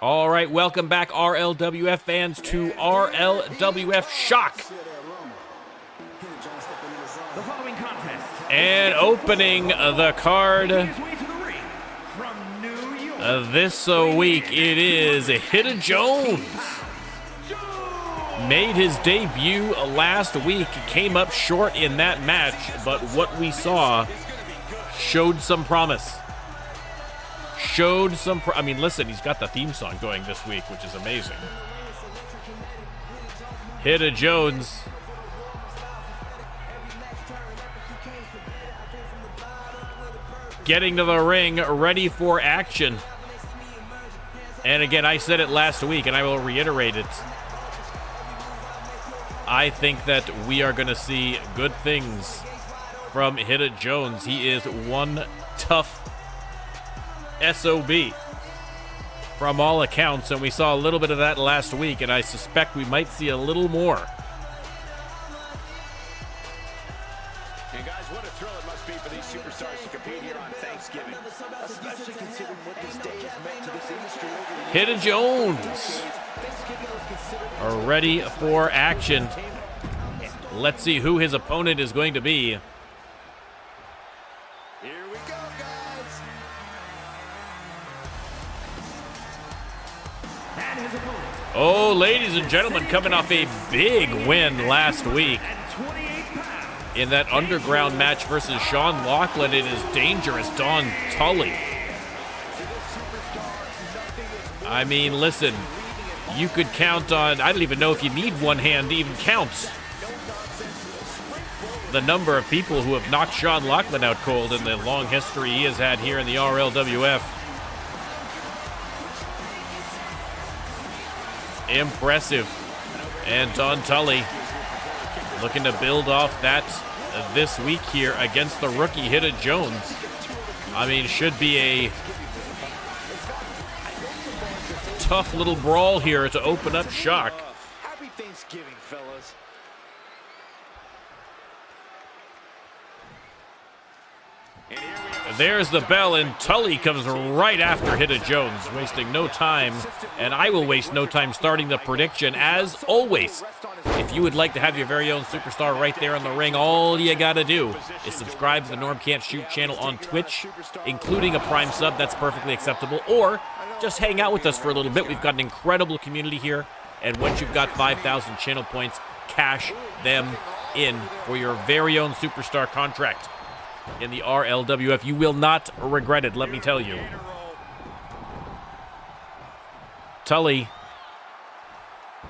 All right, welcome back, RLWF fans, to RLWF Shock. The following contest. And opening the card this week, it is Hidden Jones. Made his debut last week, came up short in that match, but what we saw showed some promise. I mean, listen, he's got the theme song going this week, which is amazing. Hidden Jones. Getting to the ring, ready for action. And again, I said it last week, and I will reiterate it. I think that we are going to see good things from Hidden Jones. He is one tough SOB from all accounts, and we saw a little bit of that last week, and I suspect we might see a little more. And guys, what a thrill it must be for these superstars to compete here on Thanksgiving, especially considering what this day has meant to this industry over the years. Hidden Jones are ready for action. Let's see who his opponent is going to be. Here we go, guys. And his opponent. Oh, ladies and gentlemen, coming off a big win last week in that underground match versus Sean Lachlan, it is Dangerous Don Tully. I mean, listen, you could count on, I don't even know if you need one hand to even count the number of people who have knocked Sean Lachlan out cold in the long history he has had here in the RLWF. Impressive. And Don Tully looking to build off that this week here against the rookie Hidden Jones. I mean, should be a tough little brawl here to open up Shock. Happy Thanksgiving, fellas. And here we are. There's the bell, and Tully comes right after Hidden Jones, wasting no time, and I will waste no time starting the prediction. As always, if you would like to have your very own superstar right there in the ring, all you gotta do is subscribe to the NormCantShoot channel on Twitch, including a Prime sub. That's perfectly acceptable. Or just hang out with us for a little bit. We've got an incredible community here, and once you've got 5,000 channel points, cash them in for your very own superstar contract in the RLWF. You will not regret it, let me tell you. Tully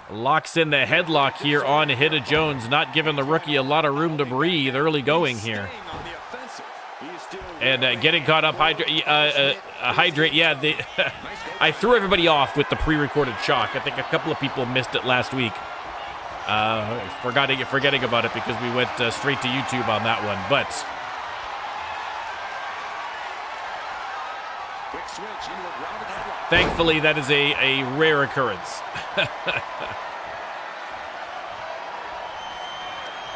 locks in the headlock here on Hidden Jones, not giving the rookie a lot of room to breathe early going here. And getting caught up, hydrate, yeah, I threw everybody off with the pre-recorded Shock. I think a couple of people missed it last week. Forgetting about it because we went straight to YouTube on that one, but thankfully that is a rare occurrence.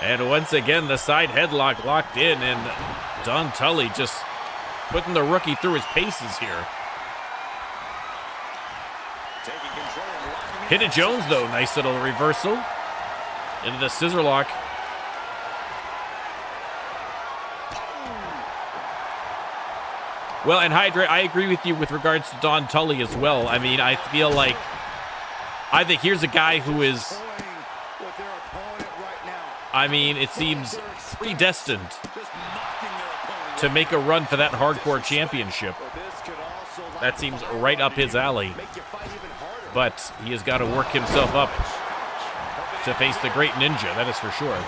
And once again, the side headlock locked in, and Don Tully just putting the rookie through his paces here. Hidden Jones, though, nice little reversal into the scissor lock. Well, and Hydra, I agree with you with regards to Don Tully as well. I mean, I think here's a guy who is, I mean, it seems predestined to make a run for that hardcore championship. That seems right up his alley. But he has got to work himself up to face the great ninja, that is for sure.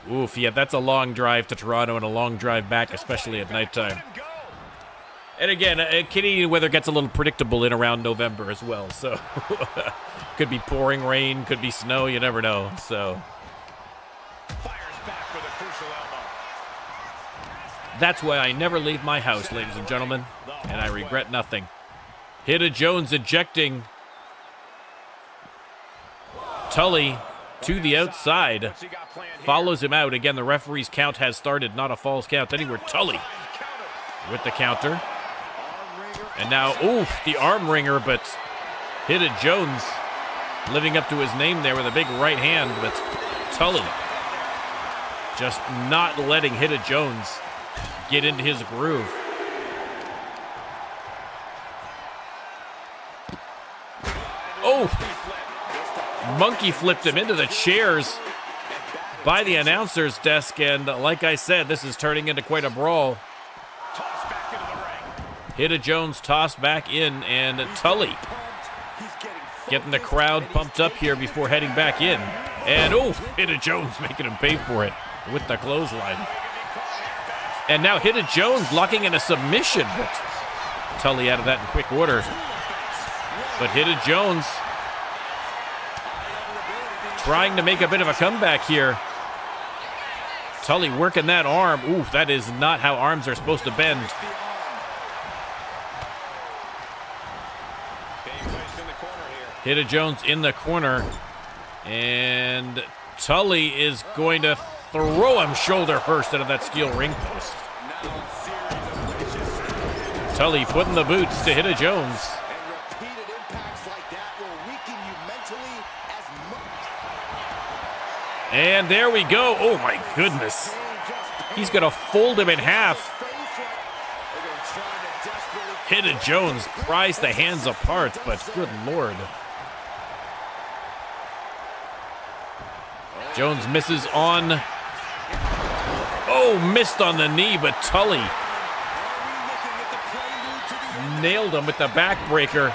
Oof, yeah, that's a long drive to Toronto and a long drive back, especially at nighttime. And again, Canadian weather gets a little predictable in around November as well, so could be pouring rain, could be snow, you never know, so. That's why I never leave my house, ladies and gentlemen, and I regret nothing. Hidden Jones ejecting Tully to the outside. Follows him out. Again, the referee's count has started, not a false count anywhere. Tully with the counter. And now, oof, the arm wringer, but Hidda Jones living up to his name there with a big right hand, but Tully just not letting Hidda Jones get into his groove. Oh, monkey flipped him into the chairs by the announcer's desk, and like I said, this is turning into quite a brawl. Hidda Jones tossed back in, and Tully getting the crowd pumped up here before heading back in. And oh, Hidda Jones making him pay for it with the clothesline. And now Hidda Jones locking in a submission, but Tully out of that in quick order. But Hidda Jones trying to make a bit of a comeback here. Tully working that arm. Ooh, that is not how arms are supposed to bend. Hidda Jones in the corner. And Tully is going to throw him shoulder first out of that steel ring post. Tully putting the boots to Hidda Jones. And there we go. Oh my goodness. He's going to fold him in half. Hidda Jones pries the hands apart, but good Lord. Jones misses on. Oh, missed on the knee, but Tully nailed him with the backbreaker.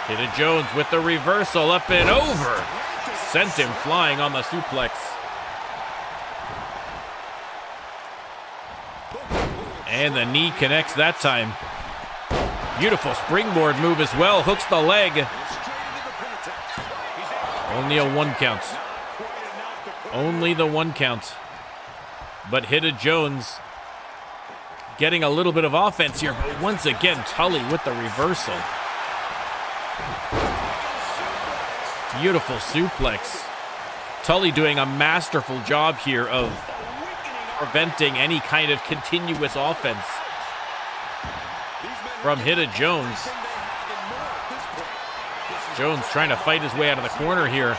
Hidda Jones with the reversal up and over. Sent him flying on the suplex. And the knee connects that time. Beautiful springboard move as well. Hooks the leg. Only a 1 count. Only the 1 count. But Hidda Jones getting a little bit of offense here. But once again, Tully with the reversal. Beautiful suplex. Tully doing a masterful job here of preventing any kind of continuous offense from Hidda Jones. Jones trying to fight his way out of the corner here.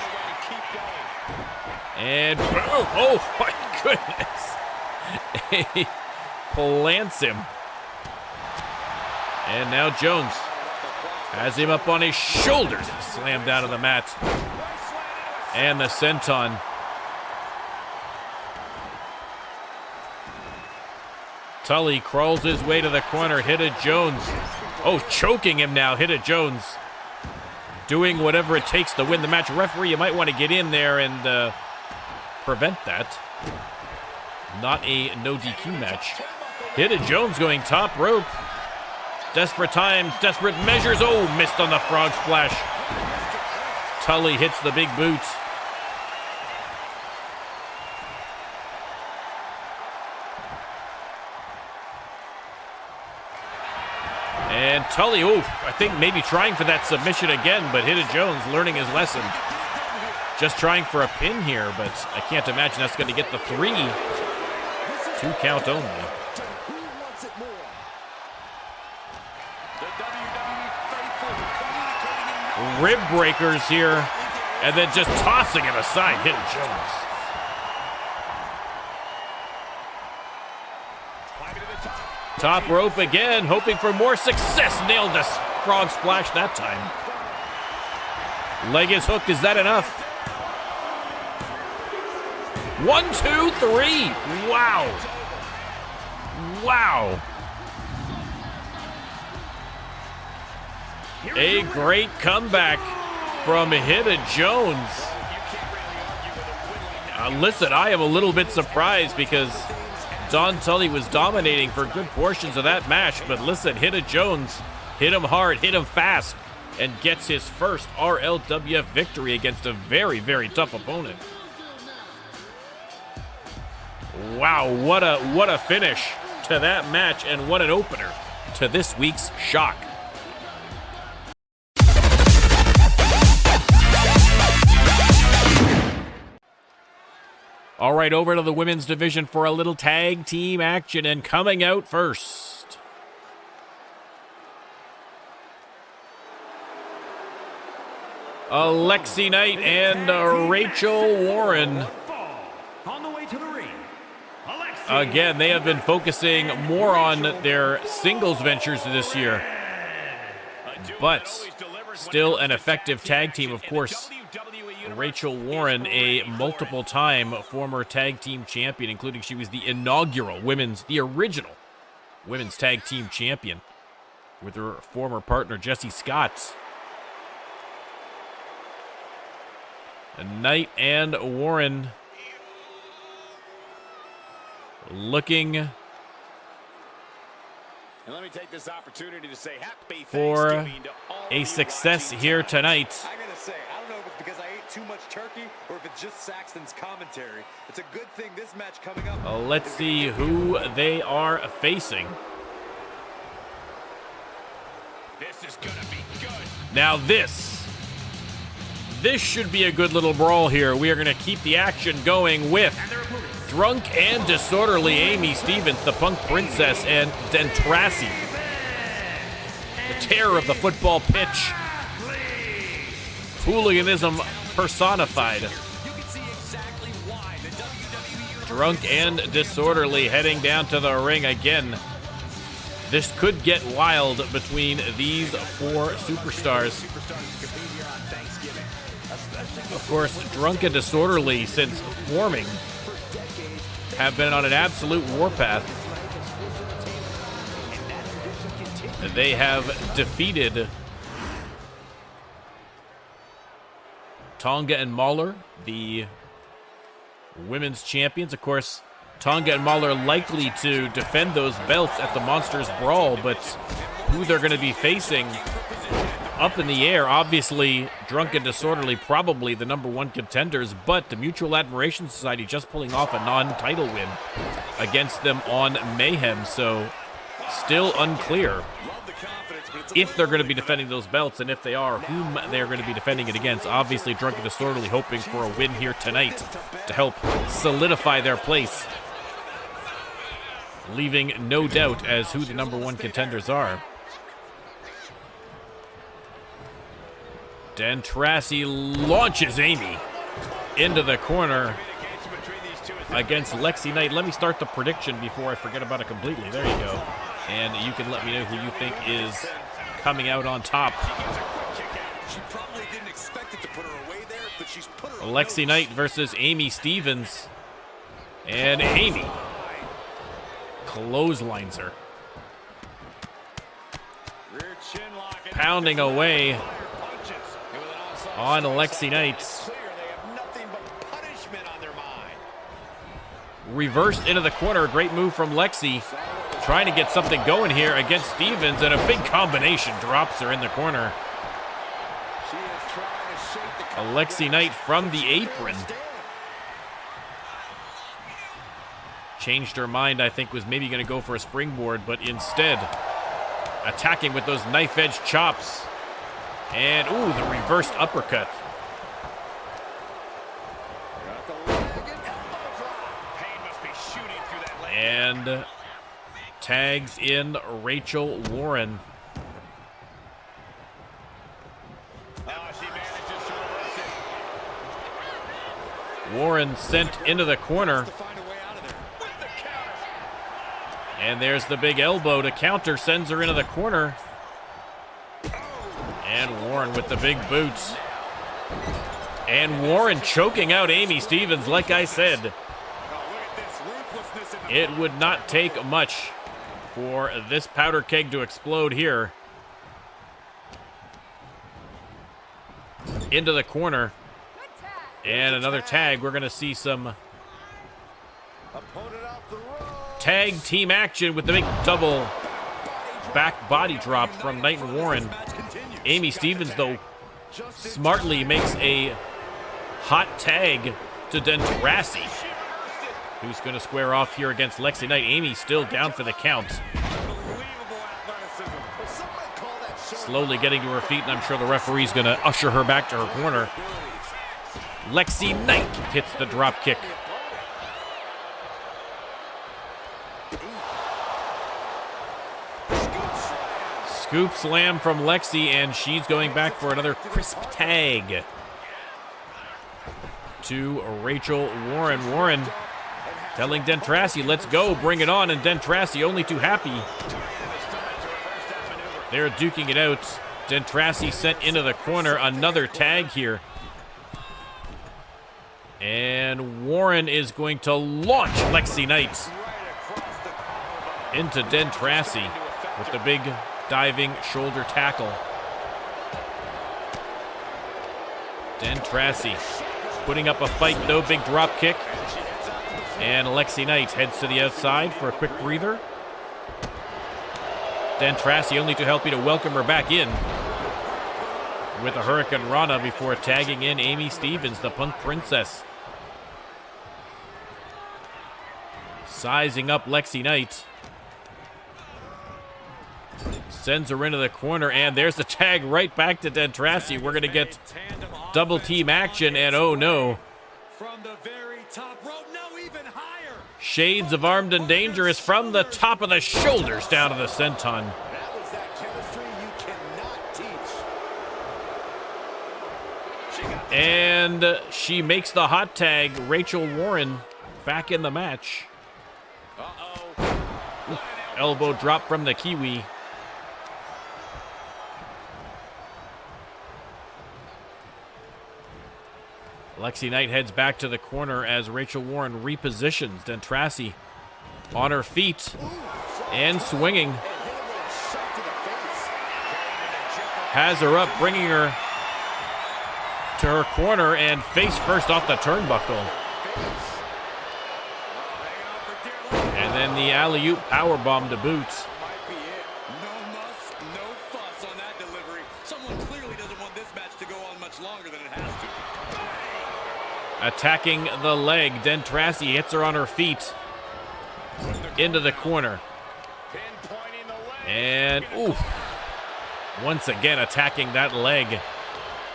And boom! Oh my goodness! He plants him. And now Jones has him up on his shoulders. Slammed down to the mat. And the senton. Tully crawls his way to the corner. Hidda Jones. Oh, choking him now. Hidda Jones doing whatever it takes to win the match. Referee, you might want to get in there and prevent that. Not a no DQ match. Hidda Jones going top rope. Desperate times, desperate measures. Oh, missed on the frog splash. Tully hits the big boot. And Tully, oh, I think maybe trying for that submission again, but Hidda Jones learning his lesson. Just trying for a pin here, but I can't imagine that's going to get the 3. 2 count only. Rib breakers here, and then just tossing him aside, Hidda Jones. Top rope again, hoping for more success. Nailed the frog splash that time. Leg is hooked, is that enough? 1, 2, 3. Wow. Wow. A great comeback from Hidda Jones. Listen, I am a little bit surprised because Don Tully was dominating for good portions of that match. But listen, Hidda Jones hit him hard, hit him fast, and gets his first RLWF victory against a very, very tough opponent. Wow, what a finish to that match, and what an opener to this week's Shock. All right, over to the women's division for a little tag team action, and coming out first, Lexi Knight and Rachel Warren. On the way to the ring, Again, they have been focusing more on their singles ventures this year, but still an effective tag team, of course. Rachel Warren, a multiple-time former tag team champion, including she was the inaugural the original women's tag team champion with her former partner, Jesse Scott. Knight and Warren looking And let me take this opportunity to say happy for Thanksgiving to all a of you success watching here tonight. tonight. I gotta say, I don't know if it's because I ate too much turkey or if it's just Saxton's commentary. It's a good thing this match coming up. Let's see who they are facing. This is gonna be good. Now this should be a good little brawl here. We are going to keep the action going with drunk and disorderly Amy Stevens, the Punk Princess, and Dentrassi, the terror of the football pitch. Hooliganism personified. You can see exactly why the WWE Drunk and disorderly heading down to the ring again. This could get wild between these four superstars. Of course, drunk and disorderly, since forming, have been on an absolute warpath. They have defeated Tonga and Mahler, the women's champions. Of course, Tonga and Mahler likely to defend those belts at the Monsters Brawl, but who they're going to be facing up in the air. Obviously, drunk and disorderly, probably the #1 contenders, but the Mutual Admiration Society just pulling off a non-title win against them on Mayhem, so still unclear if they're going to be defending those belts, and if they are, whom they're going to be defending it against. Obviously, drunk and disorderly hoping for a win here tonight to help solidify their place, leaving no doubt as who the #1 contenders are. Dentrassi launches Amy into the corner against Lexi Knight. Let me start the prediction before I forget about it completely. There you go. And you can let me know who you think is coming out on top. She probably didn't expect it to put her away there, but she's put her Lexi Knight versus Amy Stevens. And Amy clotheslines her. Pounding away on Lexi Knight. Reversed into the corner. A great move from Lexi. Trying to get something going here against Stevens, and a big combination drops her in the corner. Lexi Knight from the apron. Changed her mind, I think, was maybe going to go for a springboard, but instead attacking with those knife-edge chops. And, ooh, the reversed uppercut. And tags in Rachel Warren. Warren sent into the corner. And there's the big elbow to counter, sends her into the corner. And Warren with the big boots. And Warren choking out Amy Stevens, like I said. It would not take much for this powder keg to explode here. Into the corner. And another tag. We're going to see some tag team action with the big double back body drop from Knight and Warren. Amy Stevens, though, smartly makes a hot tag to Dentrassi, who's going to square off here against Lexi Knight. Amy still down for the count. Slowly getting to her feet, and I'm sure the referee's going to usher her back to her corner. Lexi Knight hits the drop kick Scoop slam from Lexi, and she's going back for another crisp tag to Rachel Warren. Warren telling Dentrassi, let's go, bring it on, and Dentrassi only too happy. They're duking it out. Dentrassi sent into the corner. Another tag here. And Warren is going to launch Lexi Knight into Dentrassi with the big diving shoulder tackle. Dentrassi putting up a fight, though. Big drop kick. And Lexi Knight heads to the outside for a quick breather. Dentrassi only too happy to welcome her back in with a Hurricane Rana before tagging in Amy Stevens, the Punk Princess. Sizing up Lexi Knight. Sends her into the corner, and there's the tag right back to Dentrassi. We're going to get double team action, and oh no. From the very top rope, no, even higher. Shades of Armed and Dangerous from the top of the shoulders down to the senton. That was that chemistry you cannot teach. And she makes the hot tag. Rachel Warren back in the match. Oof, elbow drop from the Kiwi. Lexi Knight heads back to the corner as Rachel Warren repositions Dentrassi on her feet and swinging. Has her up, bringing her to her corner and face first off the turnbuckle. And then the alley-oop powerbomb to boot. Might be it. No muss, no fuss on that delivery. Someone clearly doesn't want this match to go on much longer than it has to. Attacking the leg, Dentrassi hits her on her feet into the corner. And oof. Once again attacking that leg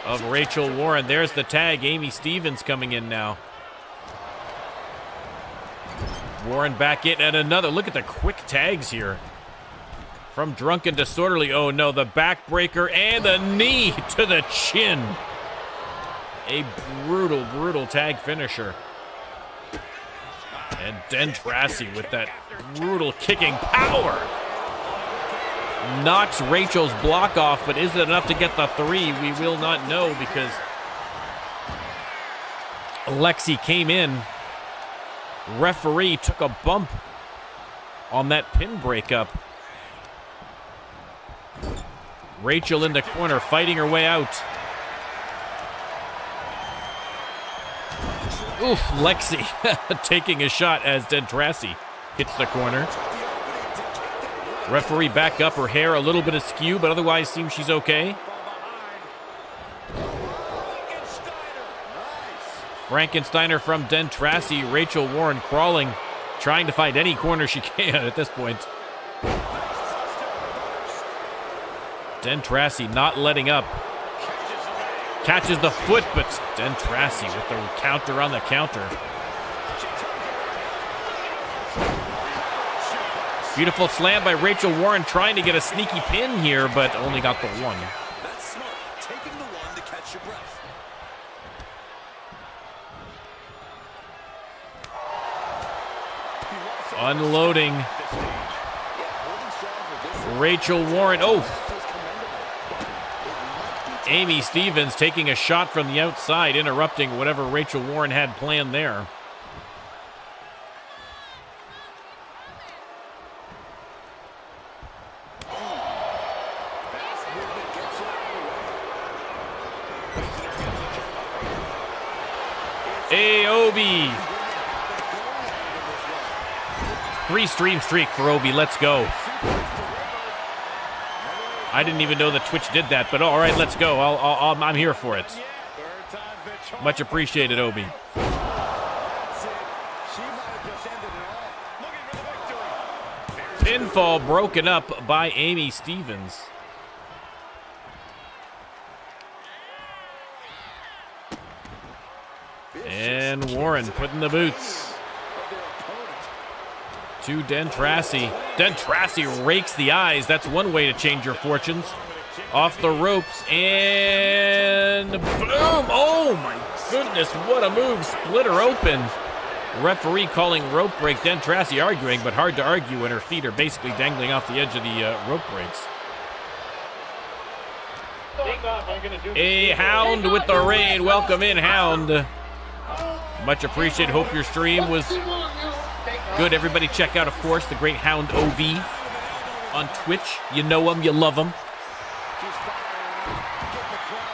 of Rachel Warren. There's the tag. Amy Stevens coming in now. Warren back in and another. Look at the quick tags here. From Drunk and Disorderly. Oh no, the backbreaker and the knee to the chin. A brutal, brutal tag finisher. And Dentrassi with that brutal kicking power. Knocks Rachel's block off, but is it enough to get the 3? We will not know because Lexi came in. Referee took a bump on that pin breakup. Rachel in the corner, fighting her way out. Oof, Lexi taking a shot as Dentrassi hits the corner. Referee back up, her hair a little bit askew, but otherwise seems she's okay. Frankensteiner from Dentrassi. Rachel Warren crawling, trying to find any corner she can at this point. Dentrassi not letting up. Catches the foot, but Dentrassi with the counter on the counter. Beautiful slam by Rachel Warren, trying to get a sneaky pin here, but only got the 1. That's smart. Taking the 1 to catch your breath. Unloading. Rachel Warren. Oh. Amy Stevens taking a shot from the outside, interrupting whatever Rachel Warren had planned there. Obi. 3-stream streak for Obi. Let's go. I didn't even know that Twitch did that, but all right, let's go. I'm here for it. Much appreciated, Obi. Pinfall broken up by Amy Stevens. And Warren putting the boots. to Dentrassi. Dentrassi rakes the eyes. That's one way to change your fortunes. Off the ropes, and boom! Oh my goodness, what a move. Split her open. Referee calling rope break. Dentrassi arguing, but hard to argue when her feet are basically dangling off the edge of the rope breaks. A Hound with the raid. Welcome in, Hound. Much appreciated. Hope your stream was good. Everybody check out, of course, the great Hound OV on Twitch. You know him, you love him.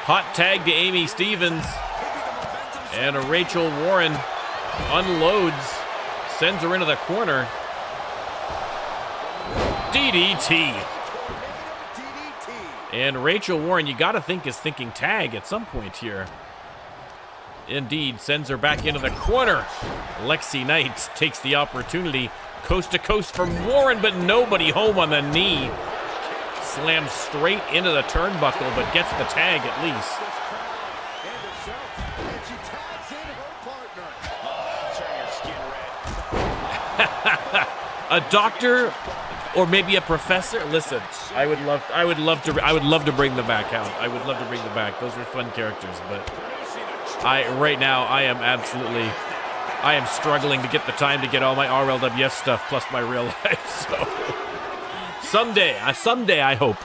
Hot tag to Amy Stevens. And Rachel Warren unloads, sends her into the corner. DDT. And Rachel Warren, you got to think, is thinking tag at some point here. Indeed, sends her back into the corner. Lexi Knight takes the opportunity. Coast to coast from Warren, but nobody home on the knee. Slams straight into the turnbuckle, but gets the tag at least. A doctor or maybe a professor. Listen, I would love to bring them back, Hound. I would love to bring them back. Those are fun characters, but right now I am struggling to get the time to get all my RLWF stuff plus my real life. So someday I hope.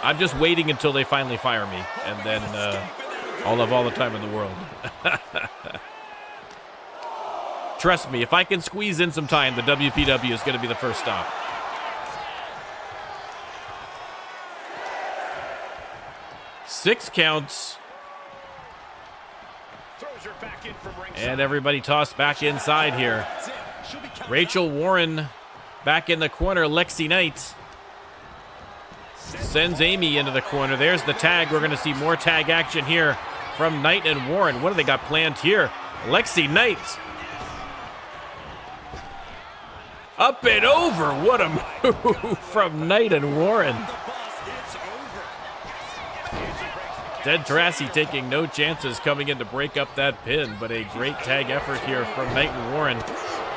I'm just waiting until they finally fire me, and then I'll have all the time in the world. Trust me, if I can squeeze in some time, the WPW is going to be the first stop. Six counts. And everybody tossed back inside here. Rachel Warren back in the corner. Lexi Knight sends Amy into the corner. There's the tag. We're going to see more tag action here from Knight and Warren. What do they got planned here? Lexi Knight. Up and over. What a move from Knight and Warren. Dentrassi taking no chances coming in to break up that pin, but a great tag effort here from Knight and Warren.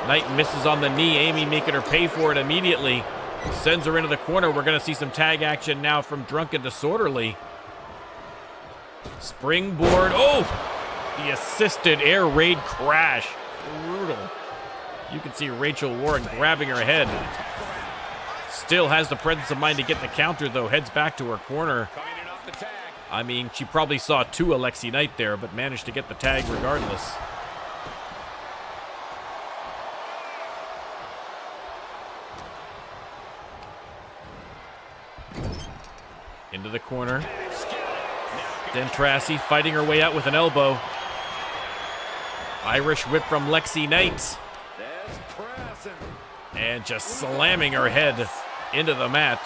Knight misses on the knee. Amy making her pay for it immediately. Sends her into the corner. We're going to see some tag action now from Drunken Disorderly. Springboard. Oh! The assisted air raid crash. Brutal. You can see Rachel Warren grabbing her head. Still has the presence of mind to get the counter, though. Heads back to her corner. I mean, she probably saw two Lexi Knight there, but managed to get the tag regardless. Into the corner. Dentrassi fighting her way out with an elbow. Irish whip from Lexi Knight. And just slamming her head into the mat.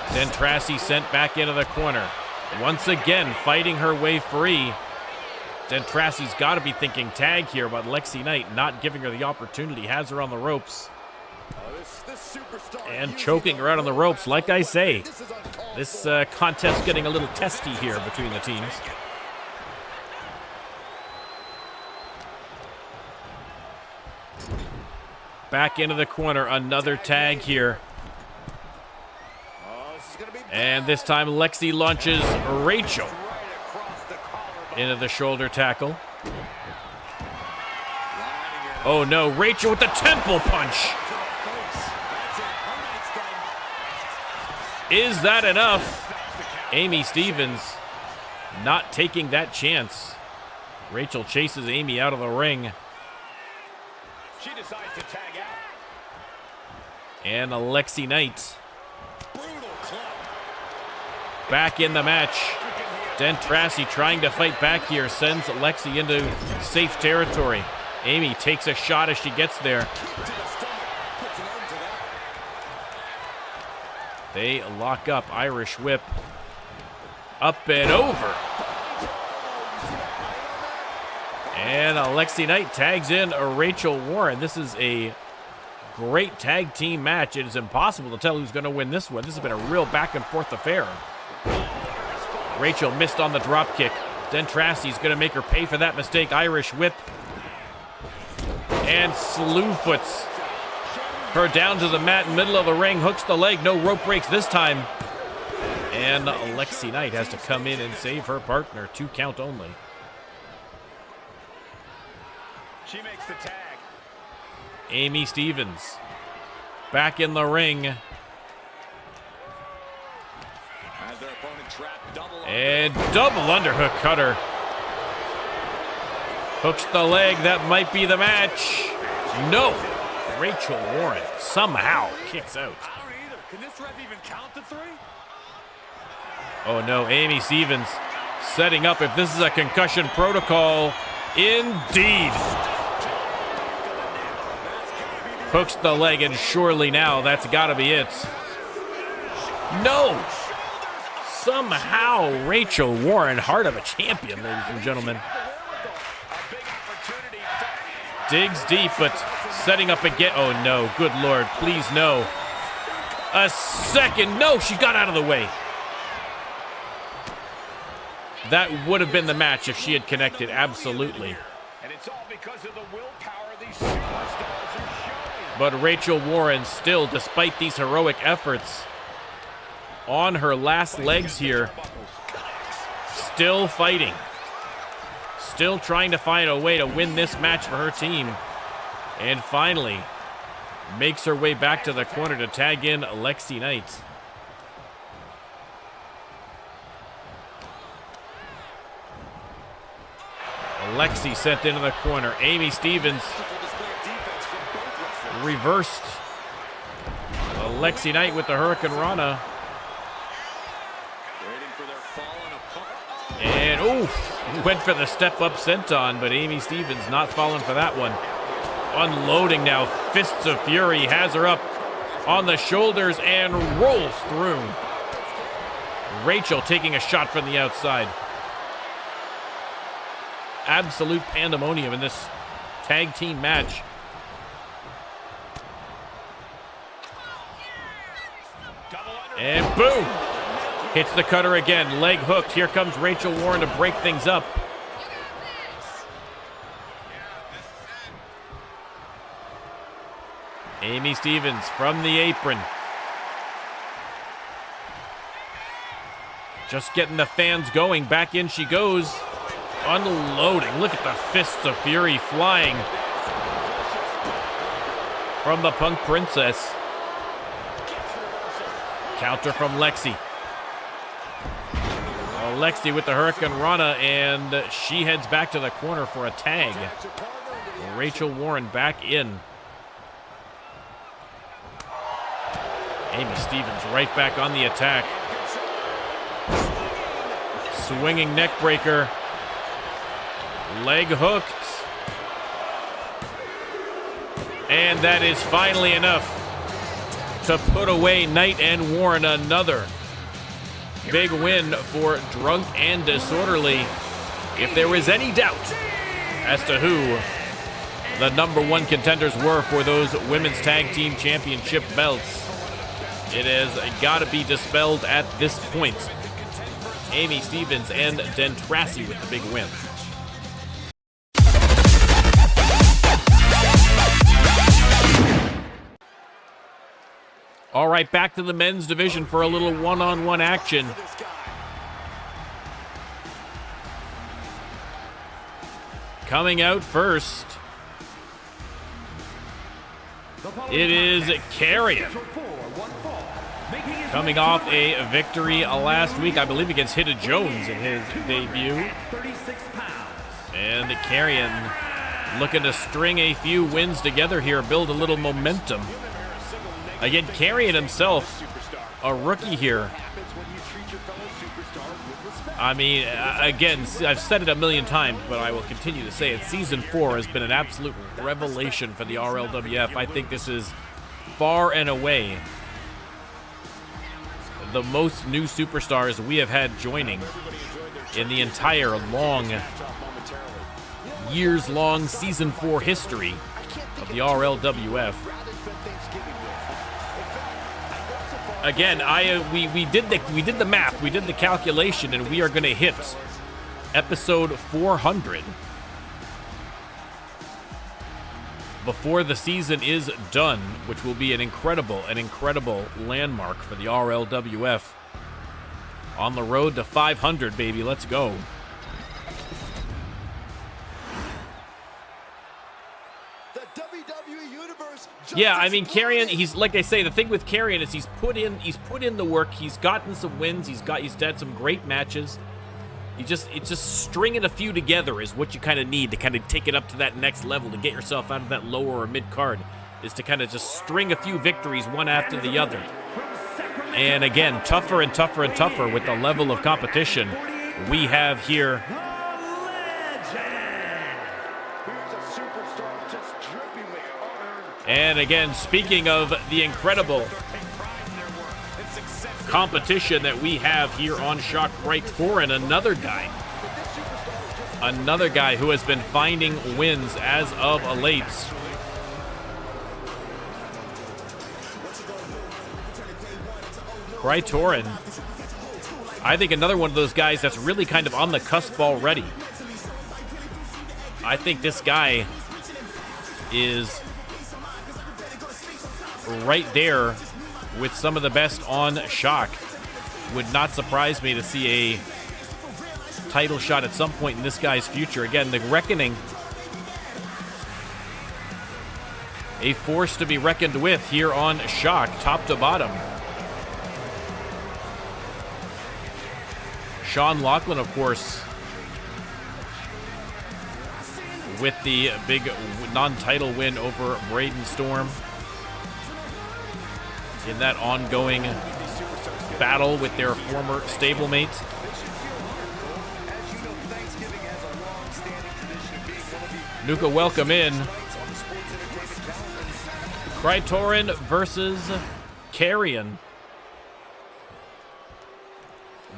Dentrassi sent back into the corner. Once again, fighting her way free. Dentrassi's got to be thinking tag here, but Lexi Knight not giving her the opportunity. Has her on the ropes. And choking her out on the ropes. Like I say, this contest getting a little testy here between the teams. Back into the corner, another tag here. And this time Lexi launches Rachel into the shoulder tackle. Oh no, Rachel with the temple punch. Is that enough? Amy Stevens not taking that chance. Rachel chases Amy out of the ring. She decides to tag out. And Lexi Knight back in the match. Dentrassi trying to fight back here. Sends Lexi into safe territory. Amy takes a shot as she gets there. They lock up. Irish whip. Up and over. And Lexi Knight tags in Rachel Warren. This is a great tag team match. It is impossible to tell who's going to win this one. This has been a real back and forth affair. Rachel missed on the drop kick. Dentrassi's going to make her pay for that mistake. Irish whip. and slew foots her down to the mat, middle of the ring, hooks the leg, no rope breaks this time. And Lexi Knight has to come in and save her partner, 2 count only. She makes the tag. Amy Stevens back in the ring. As their opponent trapped, And double underhook cutter. Hooks the leg, that might be the match. No, Rachel Warren somehow kicks out. I don't either. Can this ref even count to 3? Oh no, Amy Stevens setting up if this is a concussion protocol. Indeed. Hooks the leg, and surely now that's gotta be it. No! Somehow Rachel Warren, heart of a champion, ladies and gentlemen. Digs deep, but setting up again. Oh no, good Lord, please no. A second, no, she got out of the way. That would have been the match if she had connected, absolutely. And it's all because of the willpower these superstars are showing. But Rachel Warren still, despite these heroic efforts, on her last legs here, still fighting. Still trying to find a way to win this match for her team. And finally, makes her way back to the corner to tag in Lexi Knight. Lexi sent into the corner. Amy Stevens reversed. Lexi Knight with the Hurricane Rana. And oof, went for the step-up senton, but Amy Stevens not falling for that one. Unloading now, Fists of Fury has her up on the shoulders and rolls through. Rachel taking a shot from the outside. Absolute pandemonium in this tag team match. And boom! Hits the cutter again, leg hooked. Here comes Rachel Warren to break things up. Amy Stevens from the apron. Just getting the fans going. Back in she goes. Unloading. Look at the Fists of Fury flying from the Punk Princess. Counter from Lexi. Lexi with the Hurricane Rana, and she heads back to the corner for a tag. Rachel Warren back in. Amy Stevens right back on the attack. Swinging neck breaker. Leg hooked. And that is finally enough to put away Knight and Warren. Another big win for Drunk and Disorderly. If there was any doubt as to who the #1 contenders were for those Women's Tag Team Championship belts, it has got to be dispelled at this point. Amy Stevens and Dentrassi with the big win. All right, back to the men's division for a little one-on-one action. Coming out first, it is Carrion. Coming off a victory last week, I believe, against Hidda Jones in his debut. And Carrion looking to string a few wins together here, build a little momentum. Again, Carrion himself, a rookie here. I mean, again, I've said it a million times, but I will continue to say it. Season 4 has been an absolute revelation for the RLWF. I think this is far and away the most new superstars we have had joining in the entire years-long Season 4 history of the RLWF. Again, we did the math, we did the calculation, and we are going to hit episode 400 before the season is done, which will be an incredible landmark for the RLWF. On the road to 500, baby. Let's go. The WWE Universe. Yeah, I mean, Karrion, he's, like I say, the thing with Karrion is he's put in the work. He's gotten some wins. He's had some great matches. It's just stringing a few together is what you kind of need to kind of take it up to that next level, to get yourself out of that lower or mid card, is to kind of just string a few victories one after the other. And again, tougher and tougher and tougher with the level of competition we have here. And again, speaking of the incredible competition that we have here on Shock, Crytorin, another guy who has been finding wins as of late. Crytorin, I think another one of those guys that's really kind of on the cusp already. I think this guy is right there with some of the best on Shock. Would not surprise me to see a title shot at some point in this guy's future. Again, the Reckoning, a force to be reckoned with here on Shock, top to bottom. Sean Lachlan, of course, with the big non-title win over Braden Storm in that ongoing battle with their former stablemate. Nuka, welcome in. Crytorin versus Karrion.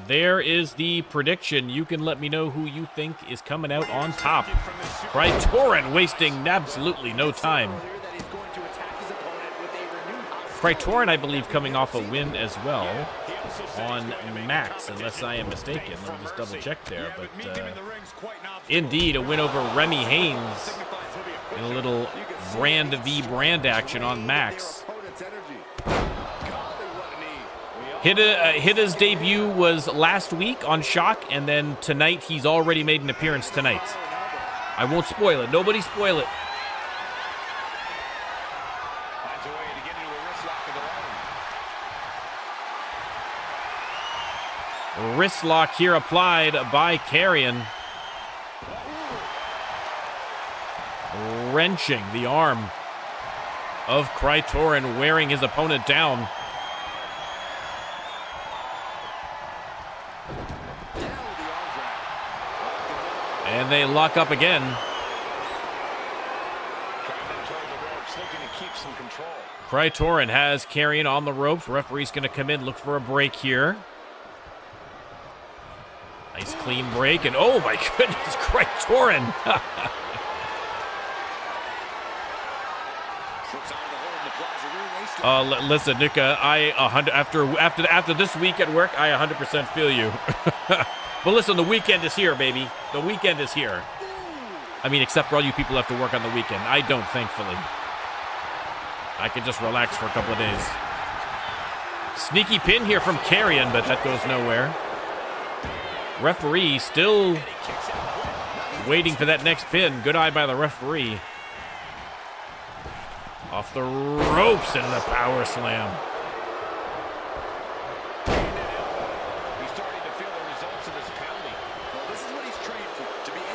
There is the prediction. You can let me know who you think is coming out on top. Crytorin wasting absolutely no time. Crytorin, I believe, coming off a win as well on Max, unless I am mistaken. Let me just double check there. But indeed, a win over Remy Haynes in a little brand v brand action on Max. Hida's debut was last week on Shock, and then tonight he's already made an appearance tonight. I won't spoil it. Nobody spoil it. Wrist lock here applied by Karrion. Wrenching the arm of Crytorin, wearing his opponent down. And they lock up again. Crytorin has Karrion on the ropes. Referee's going to come in, look for a break here. Nice clean break, and oh my goodness, Crytorin. Listen, Nika, after this week at work, I 100% feel you. But listen, the weekend is here, baby. The weekend is here. I mean, except for all you people who have to work on the weekend. I don't, thankfully. I can just relax for a couple of days. Sneaky pin here from Karrion, but that goes nowhere. Referee still waiting for that next pin. Good eye by the referee. Off the ropes and the power slam.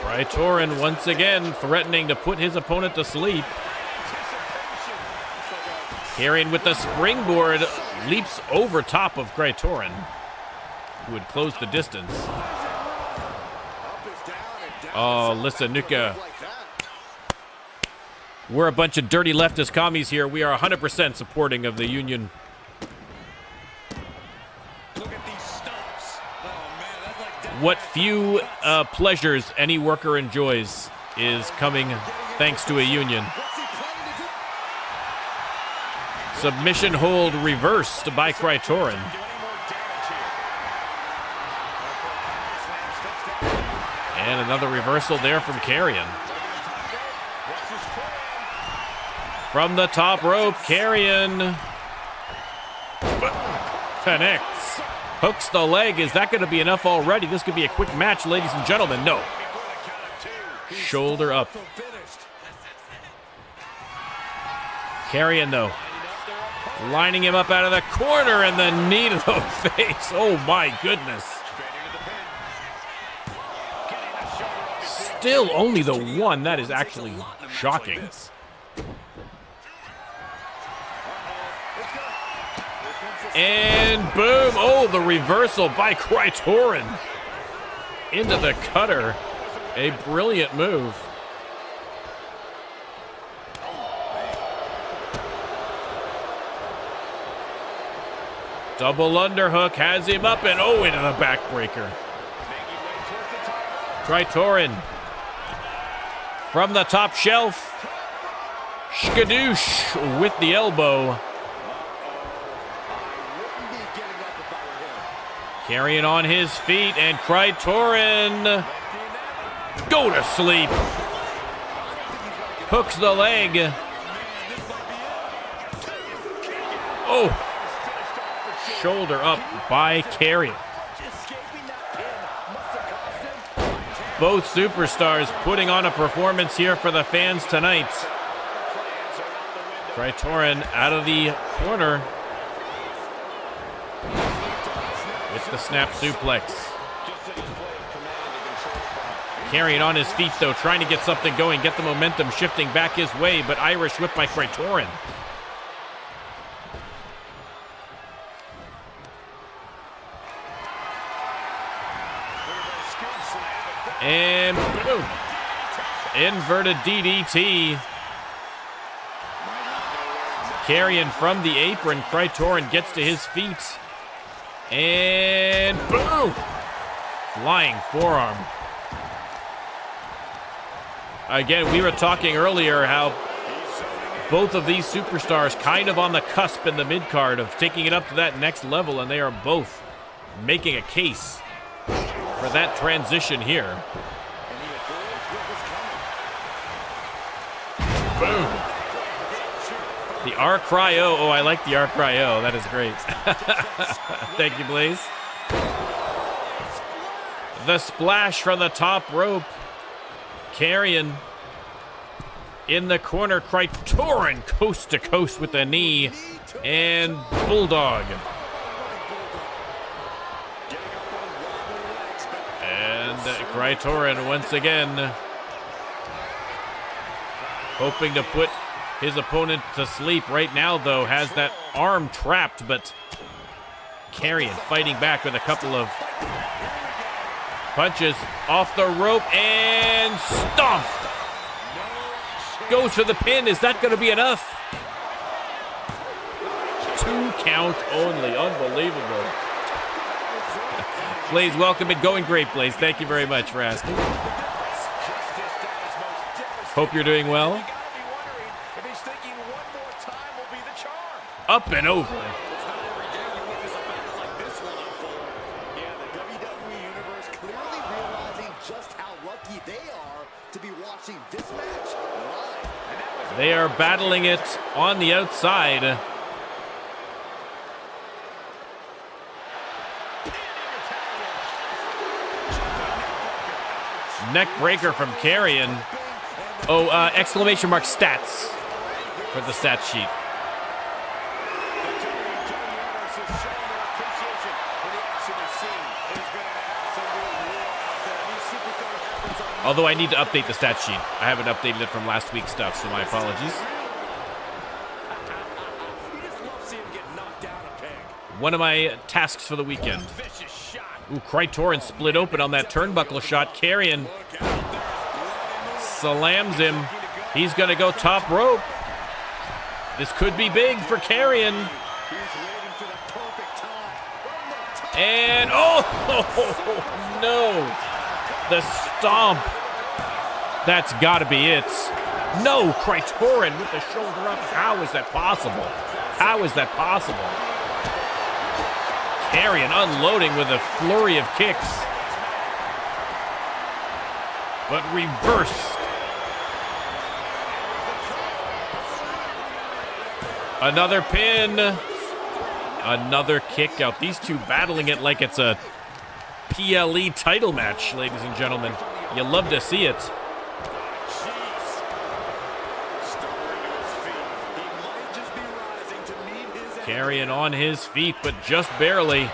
Crytorin once again threatening to put his opponent to sleep. Karrion with the springboard leaps over top of Crytorin, who would close the distance. Oh, listen, Nuka. We're a bunch of dirty leftist commies here. We are 100% supporting of the union. What few pleasures any worker enjoys is coming thanks to a union. Submission hold reversed by Crytorin. And another reversal there from Karrion. From the top rope, Carrion connects. Hooks the leg. Is that going to be enough already? This could be a quick match, ladies and gentlemen. No. Shoulder up. Carrion, though, lining him up out of the corner, and the knee to the face. Oh, my goodness. Still only the one. That is actually shocking. And boom. Oh, the reversal by Krytorin into the cutter. A brilliant move. Double underhook has him up, and oh, into the backbreaker. Krytorin from the top shelf. Skadoosh with the elbow. Carrying on his feet, and Krytorin go to sleep. Hooks the leg. Oh. Shoulder up by Carrion. Both superstars putting on a performance here for the fans tonight. Krytorin out of the corner with the snap suplex. Carrion on his feet, though, trying to get something going, get the momentum shifting back his way, but Irish whip by Krytorin. And boom. Inverted DDT. Carrion from the apron. Krytorin gets to his feet. And boom. Flying forearm. Again, we were talking earlier how both of these superstars kind of on the cusp in the mid-card of taking it up to that next level, and they are both making a case for that transition here. Boom. The R-Cryo. Oh, I like the R-Cryo. That is great. Thank you, Blaze. The splash from the top rope. Carrion in the corner. Krytorin coast to coast with the knee. And Bulldog. And Krytorin once again hoping to put his opponent to sleep. Right now, though, has that arm trapped, but Carrion fighting back with a couple of punches off the rope and stomp. Goes for the pin. Is that going to be enough? 2 count only. Unbelievable. Blaze, welcome and going great, Blaze. Thank you very much for asking. Hope you're doing well. Up and over. Yeah, the WWE Universe clearly realizing just how lucky they are to be watching this match live. They are battling it on the outside. Neck breaker from Carrion. Oh, exclamation mark stats for the stat sheet. Although I need to update the stat sheet. I haven't updated it from last week's stuff, so my apologies. One of my tasks for the weekend. Ooh, Krytorin split open on that turnbuckle shot. Carrion slams him. He's going to go top rope. This could be big for Carrion. And, oh, no. The stomp. That's got to be it. No, Krytorin with the shoulder up. How is that possible? How is that possible? Carrion unloading with a flurry of kicks. But reversed. Another pin. Another kick out. These two battling it like it's a PLE title match, ladies and gentlemen. You love to see it. Carrion on his feet, but just barely.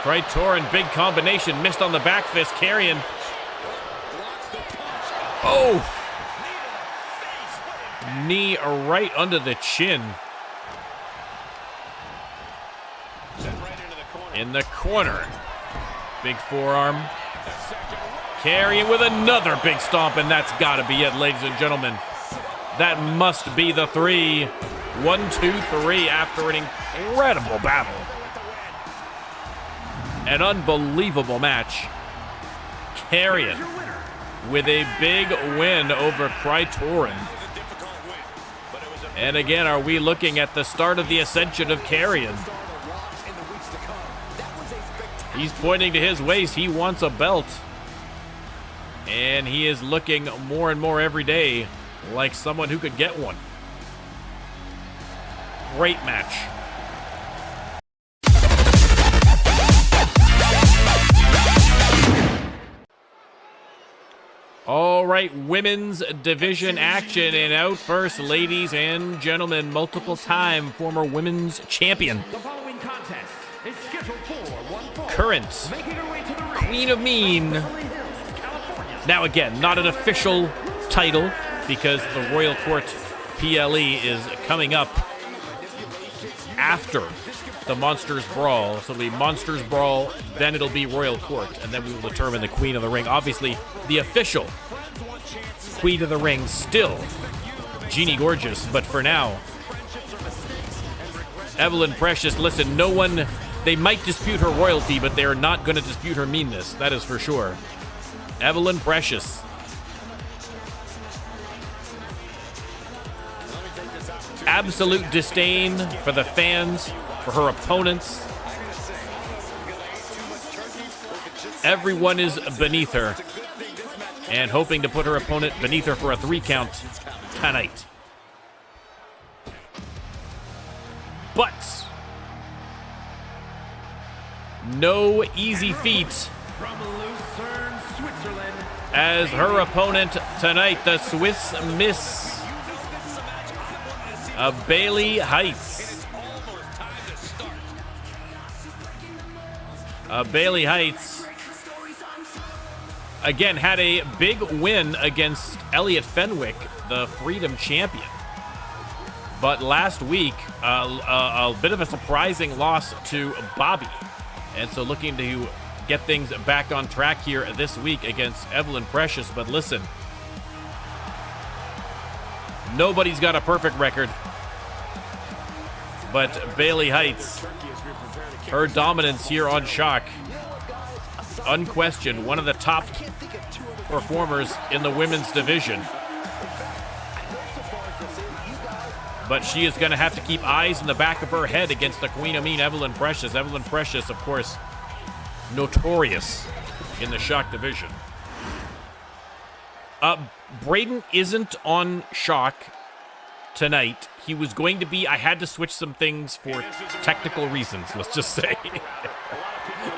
Krytorin, big combination, missed on the back fist. Carrion. Oh! Knee right under the chin. In the corner. Big forearm. Carrion with another big stomp, and that's got to be it, ladies and gentlemen. That must be the 3. 1, 2, 3 after an incredible battle. An unbelievable match. Carrion with a big win over Krytorin. And again, are we looking at the start of the ascension of Carrion? He's pointing to his waist. He wants a belt. And he is looking more and more every day like someone who could get one. Great match. All right, women's division action, and out first, ladies and gentlemen, multiple-time former women's champion. The following contest is scheduled for one fall. Current Making her way to the ring. Queen of Mean. California. Now again, not an official title because the Royal Court PLE is coming up after the Monsters Brawl. So it'll be Monsters Brawl, then it'll be Royal Court, and then we will determine the Queen of the Ring. Obviously, the official Queen of the Ring still Jeannie Gorgeous, but for now, Evelyn Precious. Listen, no one, they might dispute her royalty, but they are not going to dispute her meanness. That is for sure. Evelyn Precious. Absolute disdain for the fans, for her opponents. Everyone is beneath her, and hoping to put her opponent beneath her for a 3 count tonight. But no easy feat From Lucerne, Switzerland. as her opponent tonight, the Swiss Miss of Bailey Heights. Bailey Heights, again, had a big win against Elliot Fenwick, the Freedom Champion. But last week, a bit of a surprising loss to Bobbie. And so looking to get things back on track here this week against Evelyn Precious. But listen, nobody's got a perfect record. But Bailey Heights, her dominance here on Shock, unquestioned, one of the top performers in the women's division. But she is going to have to keep eyes in the back of her head against the Queen of Mean, Evelyn Precious. Evelyn Precious, of course, notorious in the Shock division. Braden isn't on Shock tonight. He was going to be, I had to switch some things for technical reasons, let's just say.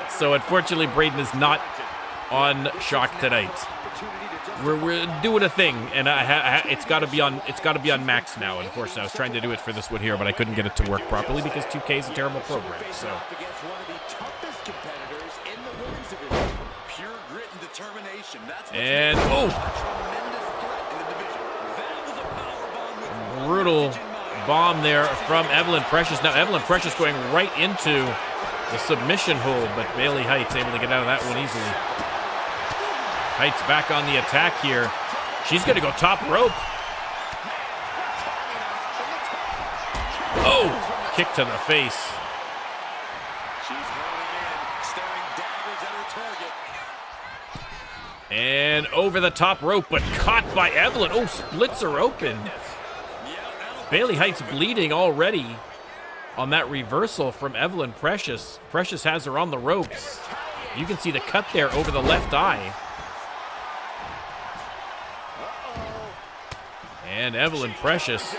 So unfortunately, Braden is not on Shock tonight. We're doing a thing, and it's got to be on Max now. And of course, I was trying to do it for this one here, but I couldn't get it to work properly because 2K is a terrible program. So. And brutal bomb there from Evelyn Precious. Now Evelyn Precious going right into the submission hold, but Bailey Heights able to get out of that one easily. Heights back on the attack here. She's going to go top rope. Oh, kick to the face. And over the top rope, but caught by Evelyn. Oh, splits her open. Bailey Heights bleeding already on that reversal from Evelyn Precious. Precious has her on the ropes. You can see the cut there over the left eye. And Evelyn Precious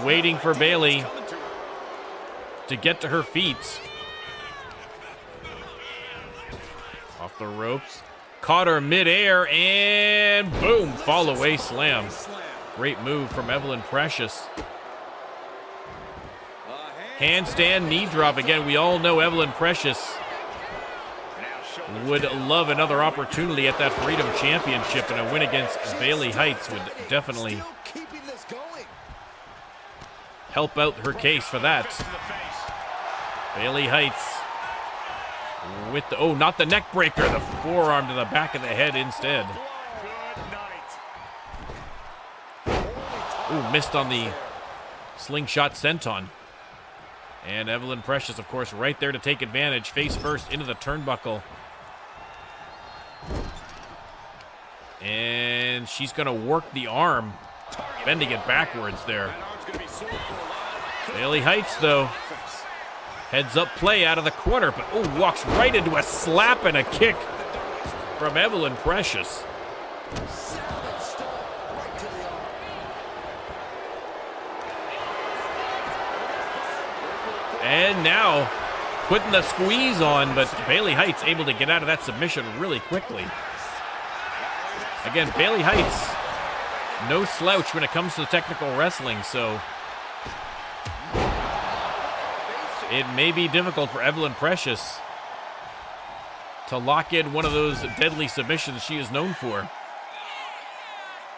Waiting for Bayley to get to her feet. Off the ropes. Caught her midair and boom, fall away slam. Great move from Evelyn Precious. Handstand knee drop. Again, we all know Evelyn Precious would love another opportunity at that Freedom Championship, and a win against Bayley Heights would definitely help out her case for that. Bayley Heights with the, oh, not the neck breaker, the forearm to the back of the head instead. Ooh, missed on the slingshot senton. And Evelyn Precious, of course, right there to take advantage. Face first into the turnbuckle. And she's going to work the arm, bending it backwards there. Bayley Heights, though, heads up play out of the corner, but oh, walks right into a slap and a kick from Evelyn Precious. And now putting the squeeze on, but Bayley Heights able to get out of that submission really quickly. Again, Bayley Heights, no slouch when it comes to technical wrestling, so it may be difficult for Evelyn Precious to lock in one of those deadly submissions she is known for.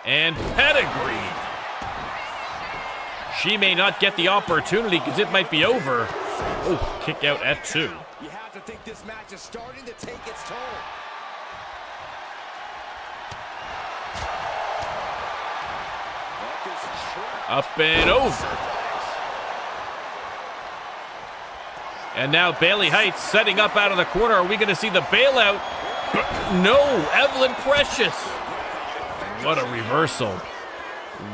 And pedigree. She may not get the opportunity because it might be over. Oh, kick out at 2. You have to think this match is starting to take its toll. Up and over. And now Bayley Heights setting up out of the corner. Are we going to see the bailout? No, Evelyn Precious. What a reversal.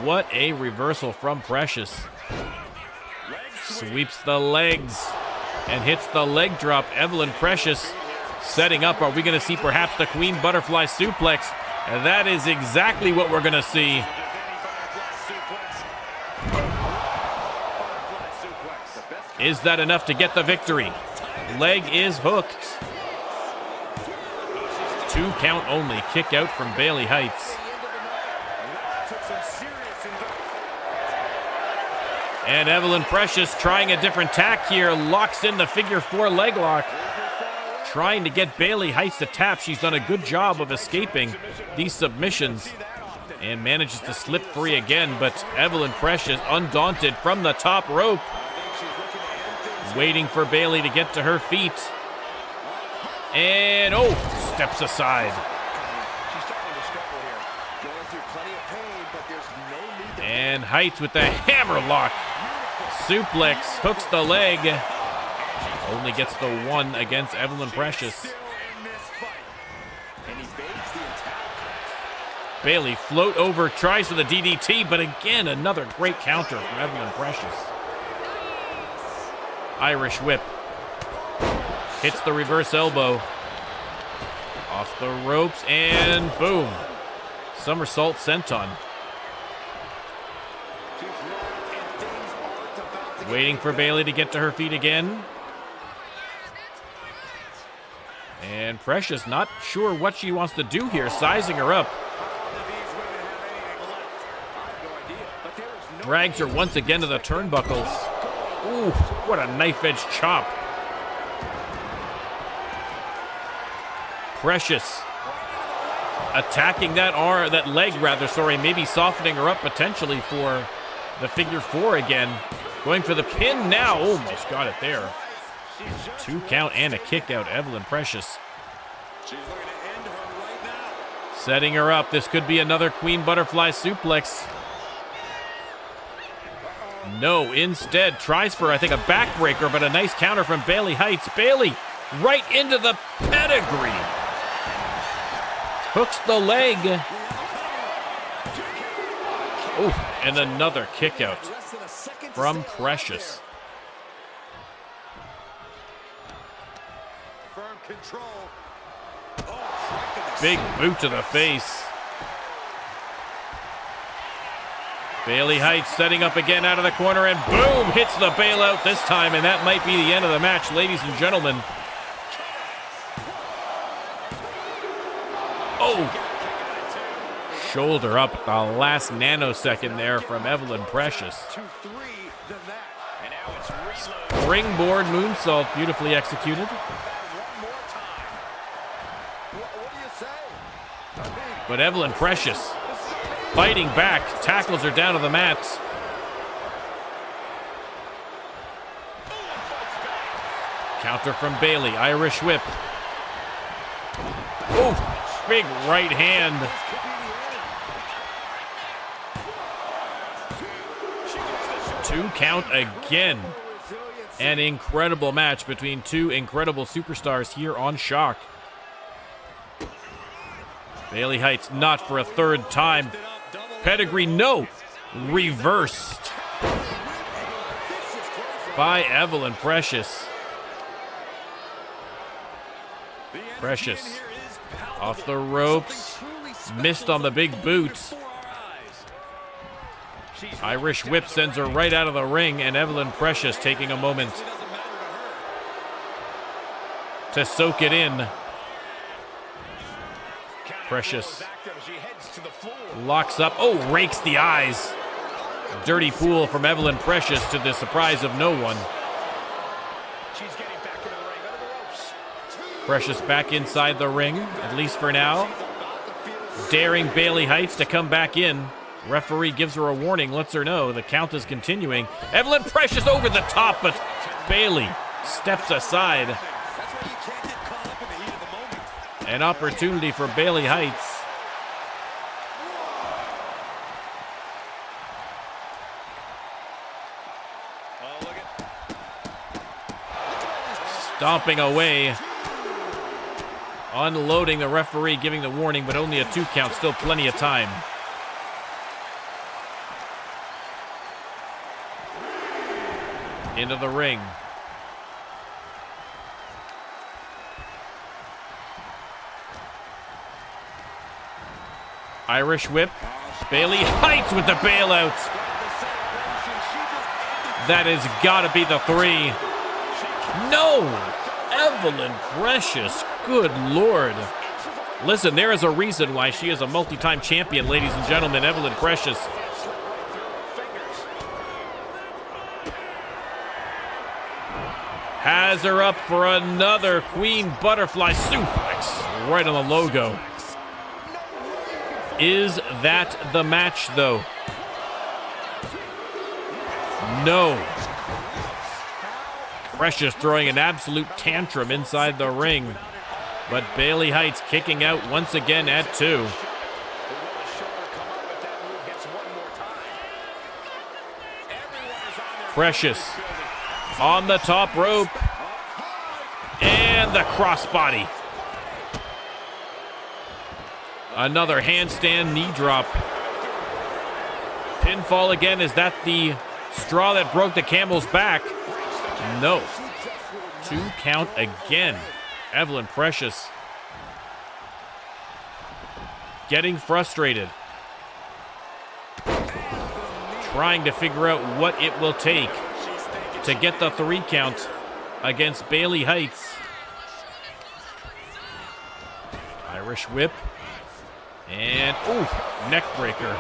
What a reversal from Precious. Sweeps the legs and hits the leg drop. Evelyn Precious setting up. Are we going to see perhaps the Queen Butterfly Suplex? And that is exactly what we're going to see. Is that enough to get the victory? Leg is hooked. 2 count only. Kick out from Bayley Heights. And Evelyn Precious trying a different tack here. Locks in the figure 4 leg lock. Trying to get Bayley Heights to tap. She's done a good job of escaping these submissions and manages to slip free again. But Evelyn Precious undaunted from the top rope. Waiting for Bayley to get to her feet. And, oh, steps aside. And Heights with the hammerlock. Suplex, hooks the leg. Only gets the 1 against Evelyn Precious. Bayley float over, tries for the DDT, but again, another great counter from Evelyn Precious. Irish whip. Hits the reverse elbow. Off the ropes, and boom. Somersault senton. Waiting for Bayley to get to her feet again. And Precious not sure what she wants to do here, sizing her up. Drags her once again to the turnbuckles. Ooh, what a knife-edge chop. Precious attacking that leg, maybe softening her up potentially for the figure 4 again. Going for the pin now. Almost got it there. 2 count and a kick out. Evelyn Precious. Setting her up. This could be another Queen Butterfly Suplex. No, instead tries for, I think, a backbreaker, but a nice counter from Bayley Heights. Bayley right into the pedigree. Hooks the leg. Oh, and another kick out from Precious. Big boot to the face. Bailey Heights setting up again out of the corner, and boom, hits the bailout this time, and that might be the end of the match, ladies and gentlemen. Oh! Shoulder up the last nanosecond there from Evelyn Precious. Springboard moonsault, beautifully executed. But Evelyn Precious fighting back, tackles her down to the mat. Counter from Bailey, Irish whip. Oh, big right hand. Two count again. An incredible match between two incredible superstars here on Shock. Bailey Heights not for a third time. Pedigree, no. Reversed by Evelyn Precious. Precious off the ropes. Missed on the big boot. Irish whip sends her right out of the ring, and Evelyn Precious taking a moment to soak it in. Precious locks up. Oh, rakes the eyes. Dirty pool from Evelyn Precious to the surprise of no one. Precious back inside the ring, at least for now. Daring Bailey Heights to come back in. Referee gives her a warning, lets her know the count is continuing. Evelyn Precious over the top, but Bailey steps aside. An opportunity for Bailey Heights. Stomping away. Unloading the referee, giving the warning, but only a 2 count, still plenty of time. Into the ring. Irish whip. Bailey Heights with the bailout. That has got to be the 3. No! Evelyn Precious. Good Lord. Listen, there is a reason why she is a multi-time champion, ladies and gentlemen. Evelyn Precious. Has her up for another Queen Butterfly suplex right on the logo. Is that the match, though? No. Precious throwing an absolute tantrum inside the ring. But Bailey Heights kicking out once again at 2. Precious on the top rope. And the crossbody. Another handstand knee drop. Pinfall again. Is that the straw that broke the camel's back? No. 2 count again. Evelyn Precious getting frustrated. Trying to figure out what it will take to get the 3 count against Bailey Heights. Irish whip. And, ooh, neck breaker.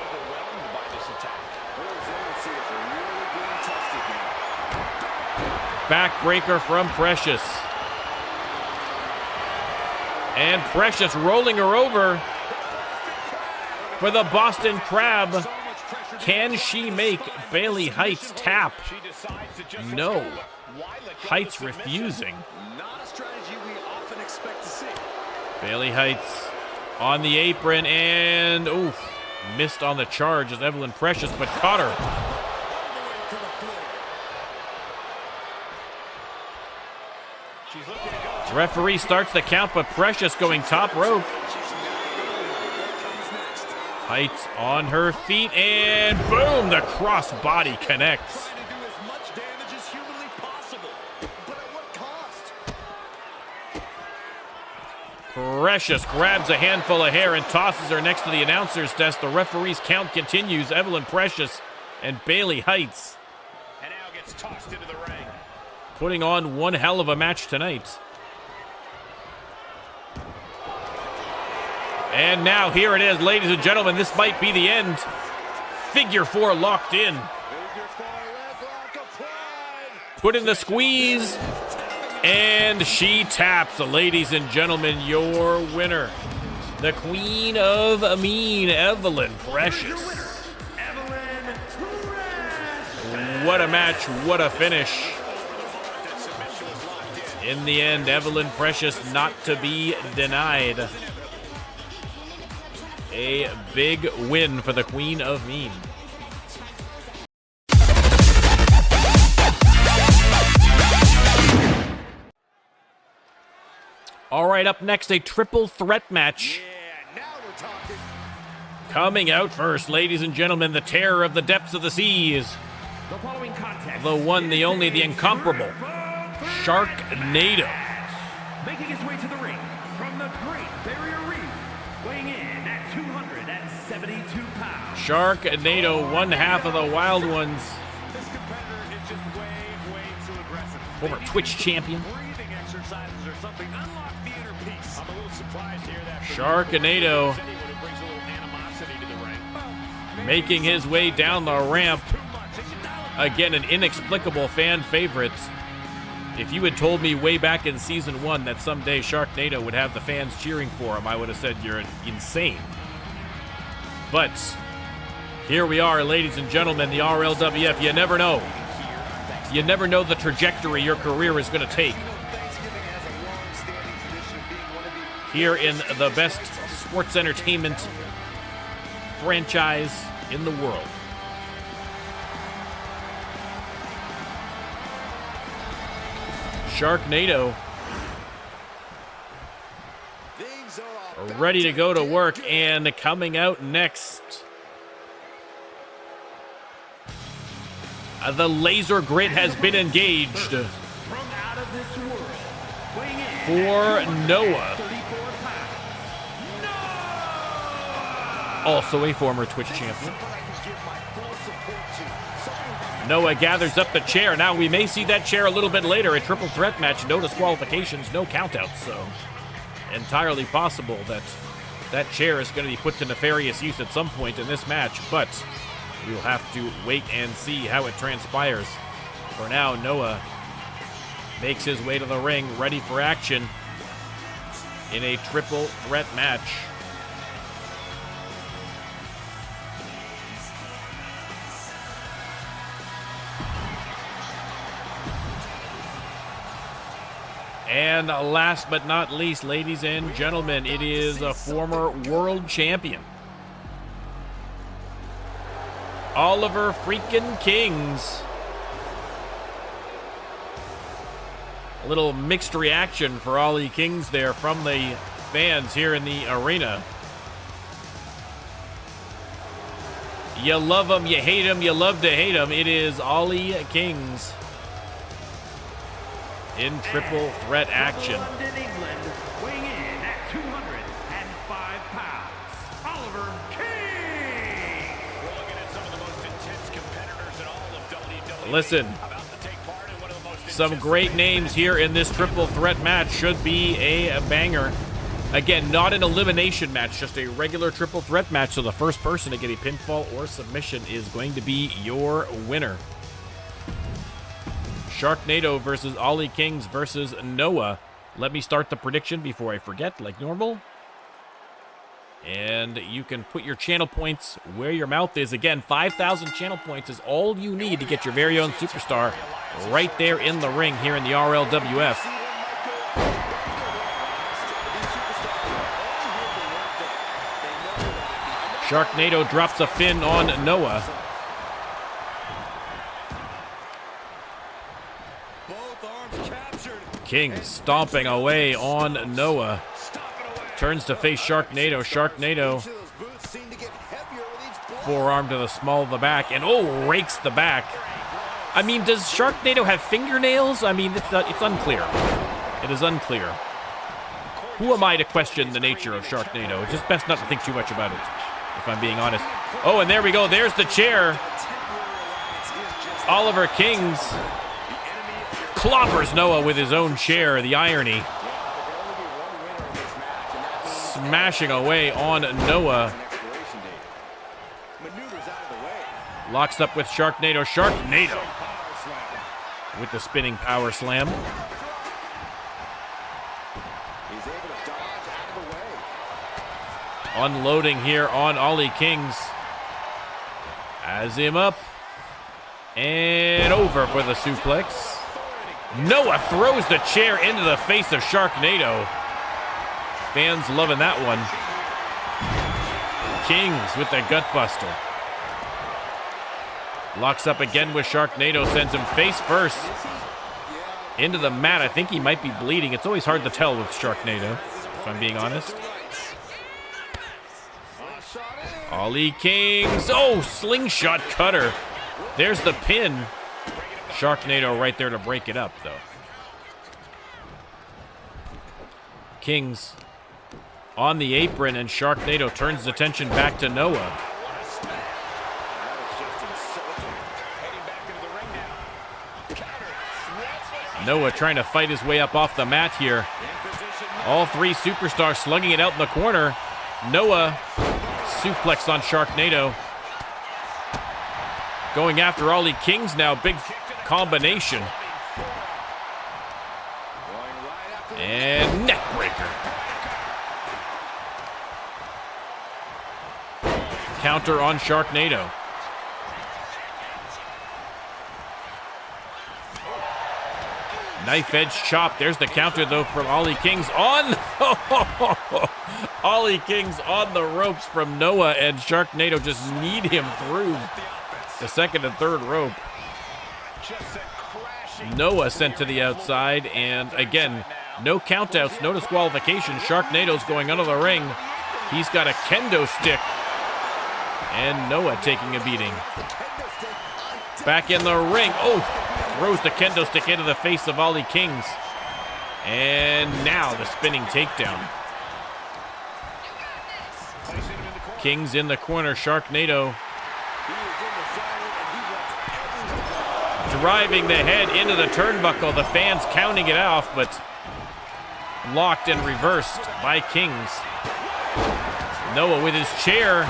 Backbreaker from Precious. And Precious rolling her over for the Boston Crab. Can she make Bailey Heights tap? No. Heights refusing. Bailey Heights on the apron, and oof, missed on the charge as Evelyn Precious, but caught her. Referee starts the count, but Precious going top rope. Heights on her feet, and boom, the cross body connects. Precious grabs a handful of hair and tosses her next to the announcer's desk. The referee's count continues. Evelyn Precious And Bailey Heights And now gets tossed into the ring. putting on one hell of a match tonight. And now here it is, ladies and gentlemen. This might be the end. Figure 4 locked in. Put in the squeeze. And she taps. Ladies and gentlemen, your winner, the Queen of Mean, Evelyn Precious. What a match, what a finish. In the end, Evelyn Precious not to be denied. A big win for the Queen of Mean. All right, up next, a triple threat match. Yeah, now we're talking. Coming out first, ladies and gentlemen, the terror of the depths of the seas. The following contest. The one, the only, the incomparable Sharknado. Making his way to the ring from the Great Barrier Reef, weighing in at 272 pounds. Sharknado, one half of the Wild Ones. This competitor is just way too aggressive. Former Twitch champion. Breathing exercises or something. Unlock the inner peace. I'm a little surprised to hear that. Sharknado Anyone who brings a little animosity to the ring. making his way down the ramp. Again, an inexplicable fan favorite. If you had told me way back in Season 1 that someday Sharknado would have the fans cheering for him, I would have said you're insane. But here we are, ladies and gentlemen, the RLWF. You never know. You never know the trajectory your career is going to take. Here in the best sports entertainment franchise in the world. Sharknado ready to go to work, and coming out next, the laser grid has been engaged From out of this world, weighing in for Noah, 34 pounds. also a former Twitch champion. Noah gathers up the chair. Now we may see that chair a little bit later. A triple threat match, no disqualifications, no countouts. So entirely possible that that chair is going to be put to nefarious use at some point in this match. But we'll have to wait and see how it transpires. For now, Noah makes his way to the ring, ready for action in a triple threat match. And last but not least, ladies and gentlemen, it is a former world champion, Oliver freaking Kings. A little mixed reaction for Ollie Kings there from the fans here in the arena. You love him, you hate him, you love to hate him. It is Ollie Kings in triple threat action. London, England, weighing in at 205 pounds, Oliver King. We're looking at some of the most intense competitors in all of WWE. Listen, About to take part in one of the most some great names here in this triple threat match. Should be a banger. Again, not an elimination match, just a regular triple threat match. So the first person to get a pinfall or submission is going to be your winner. Sharknado versus Ollie Kings versus Noah. Let me start the prediction before I forget, like normal. And you can put your channel points where your mouth is. Again, 5,000 channel points is all you need to get your very own superstar right there in the ring here in the RLWF. Sharknado drops a fin on Noah. King stomping away on Noah. Turns to face Sharknado. Sharknado forearm to the small of the back, and rakes the back. I mean, does Sharknado have fingernails? I mean, it's unclear. It is unclear. Who am I to question the nature of Sharknado? It's just best not to think too much about it, if I'm being honest. Oh, and there we go. There's the chair. Oliver Kings clobbers Noah with his own chair. The irony. Smashing away on Noah. Locks up with Sharknado. Sharknado with the spinning power slam. Unloading here on Ollie Kings. Has him up. And over for the suplex. Noah throws the chair into the face of Sharknado. Fans loving that one. Kings with the gutbuster. Locks up again with Sharknado. Sends him face first into the mat. I think he might be bleeding. It's always hard to tell with Sharknado, if I'm being honest. Ollie Kings. Oh, slingshot cutter. There's the pin. Sharknado right there to break it up, though. Kings on the apron, and Sharknado turns the attention back to Noah. Noah trying to fight his way up off the mat here. All three superstars slugging it out in the corner. Noah suplex on Sharknado. Going after Ollie Kings now. Big combination. And neck breaker. Counter on Sharknado. Knife edge chop. There's the counter though from Ollie Kings on. Ollie Kings on the ropes from Noah, and Sharknado just kneed him through the second and third rope. Noah sent to the outside, and again, no countouts, no disqualification. Sharknado's going under the ring. He's got a kendo stick, and Noah taking a beating. Back in the ring. Oh, throws the kendo stick into the face of Ollie Kings. And now the spinning takedown. Kings in the corner. Sharknado driving the head into the turnbuckle. The fans counting it off, but blocked and reversed by Kings. Noah with his chair.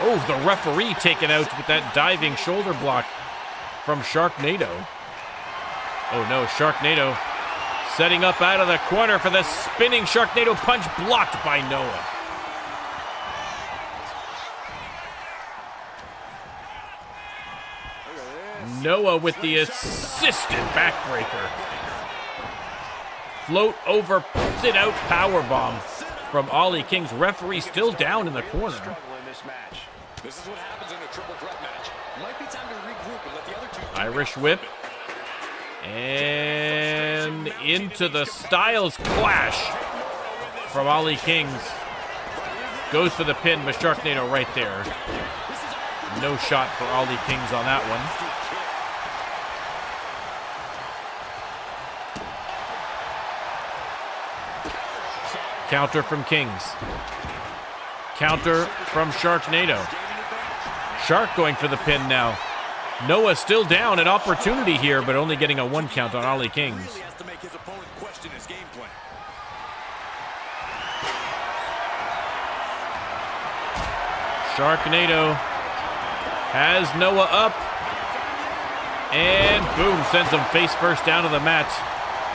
Oh, the referee taken out with that diving shoulder block from Sharknado. Oh no, Sharknado setting up out of the corner for the spinning Sharknado punch, blocked by Noah. Noah with the assisted backbreaker. Float over, sit out powerbomb from Ollie Kings. Referee still down in the corner. This is what happens in a triple threat match. Might be time to regroup and let the other two. Irish whip. And into the Styles Clash from Ollie Kings. Goes for the pin, but Sharknado right there. No shot for Ollie Kings on that one. Counter from Kings. Counter from Sharknado. Shark going for the pin now. Noah still down, an opportunity here, but only getting a one count on Ollie Kings. He has to make his opponent question his game plan. Sharknado has Noah up. And boom, sends him face first down to the mat.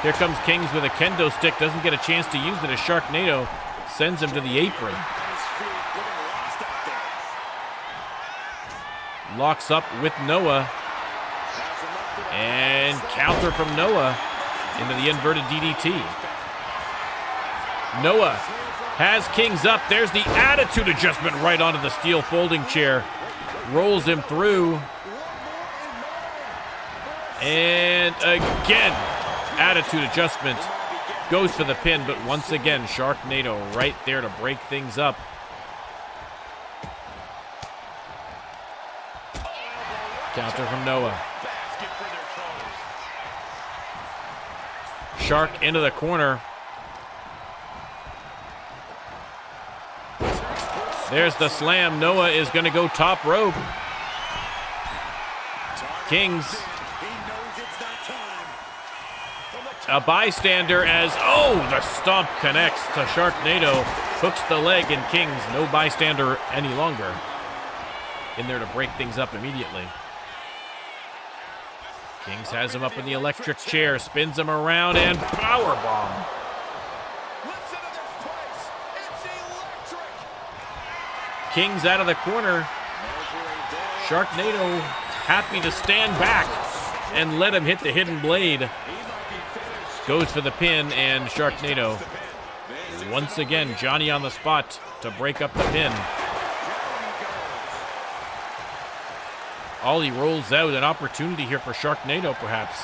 Here comes Kings with a kendo stick. Doesn't get a chance to use it as Sharknado sends him to the apron. Locks up with Noah. And counter from Noah into the inverted DDT. Noah has Kings up. There's the attitude adjustment right onto the steel folding chair. Rolls him through. And again, attitude adjustment. Goes for the pin, but once again, Sharknado right there to break things up. Counter from Noah. Shark into the corner. There's the slam. Noah is going to go top rope. Kings. A bystander as, oh, the stomp connects to Sharknado. Hooks the leg, and Kings, no bystander any longer. In there to break things up immediately. Kings has him up in the electric chair, spins him around, and powerbomb. Kings out of the corner. Sharknado happy to stand back and let him hit the hidden blade. Goes for the pin, and Sharknado, once again, Johnny on the spot to break up the pin. Ollie rolls out, an opportunity here for Sharknado, perhaps.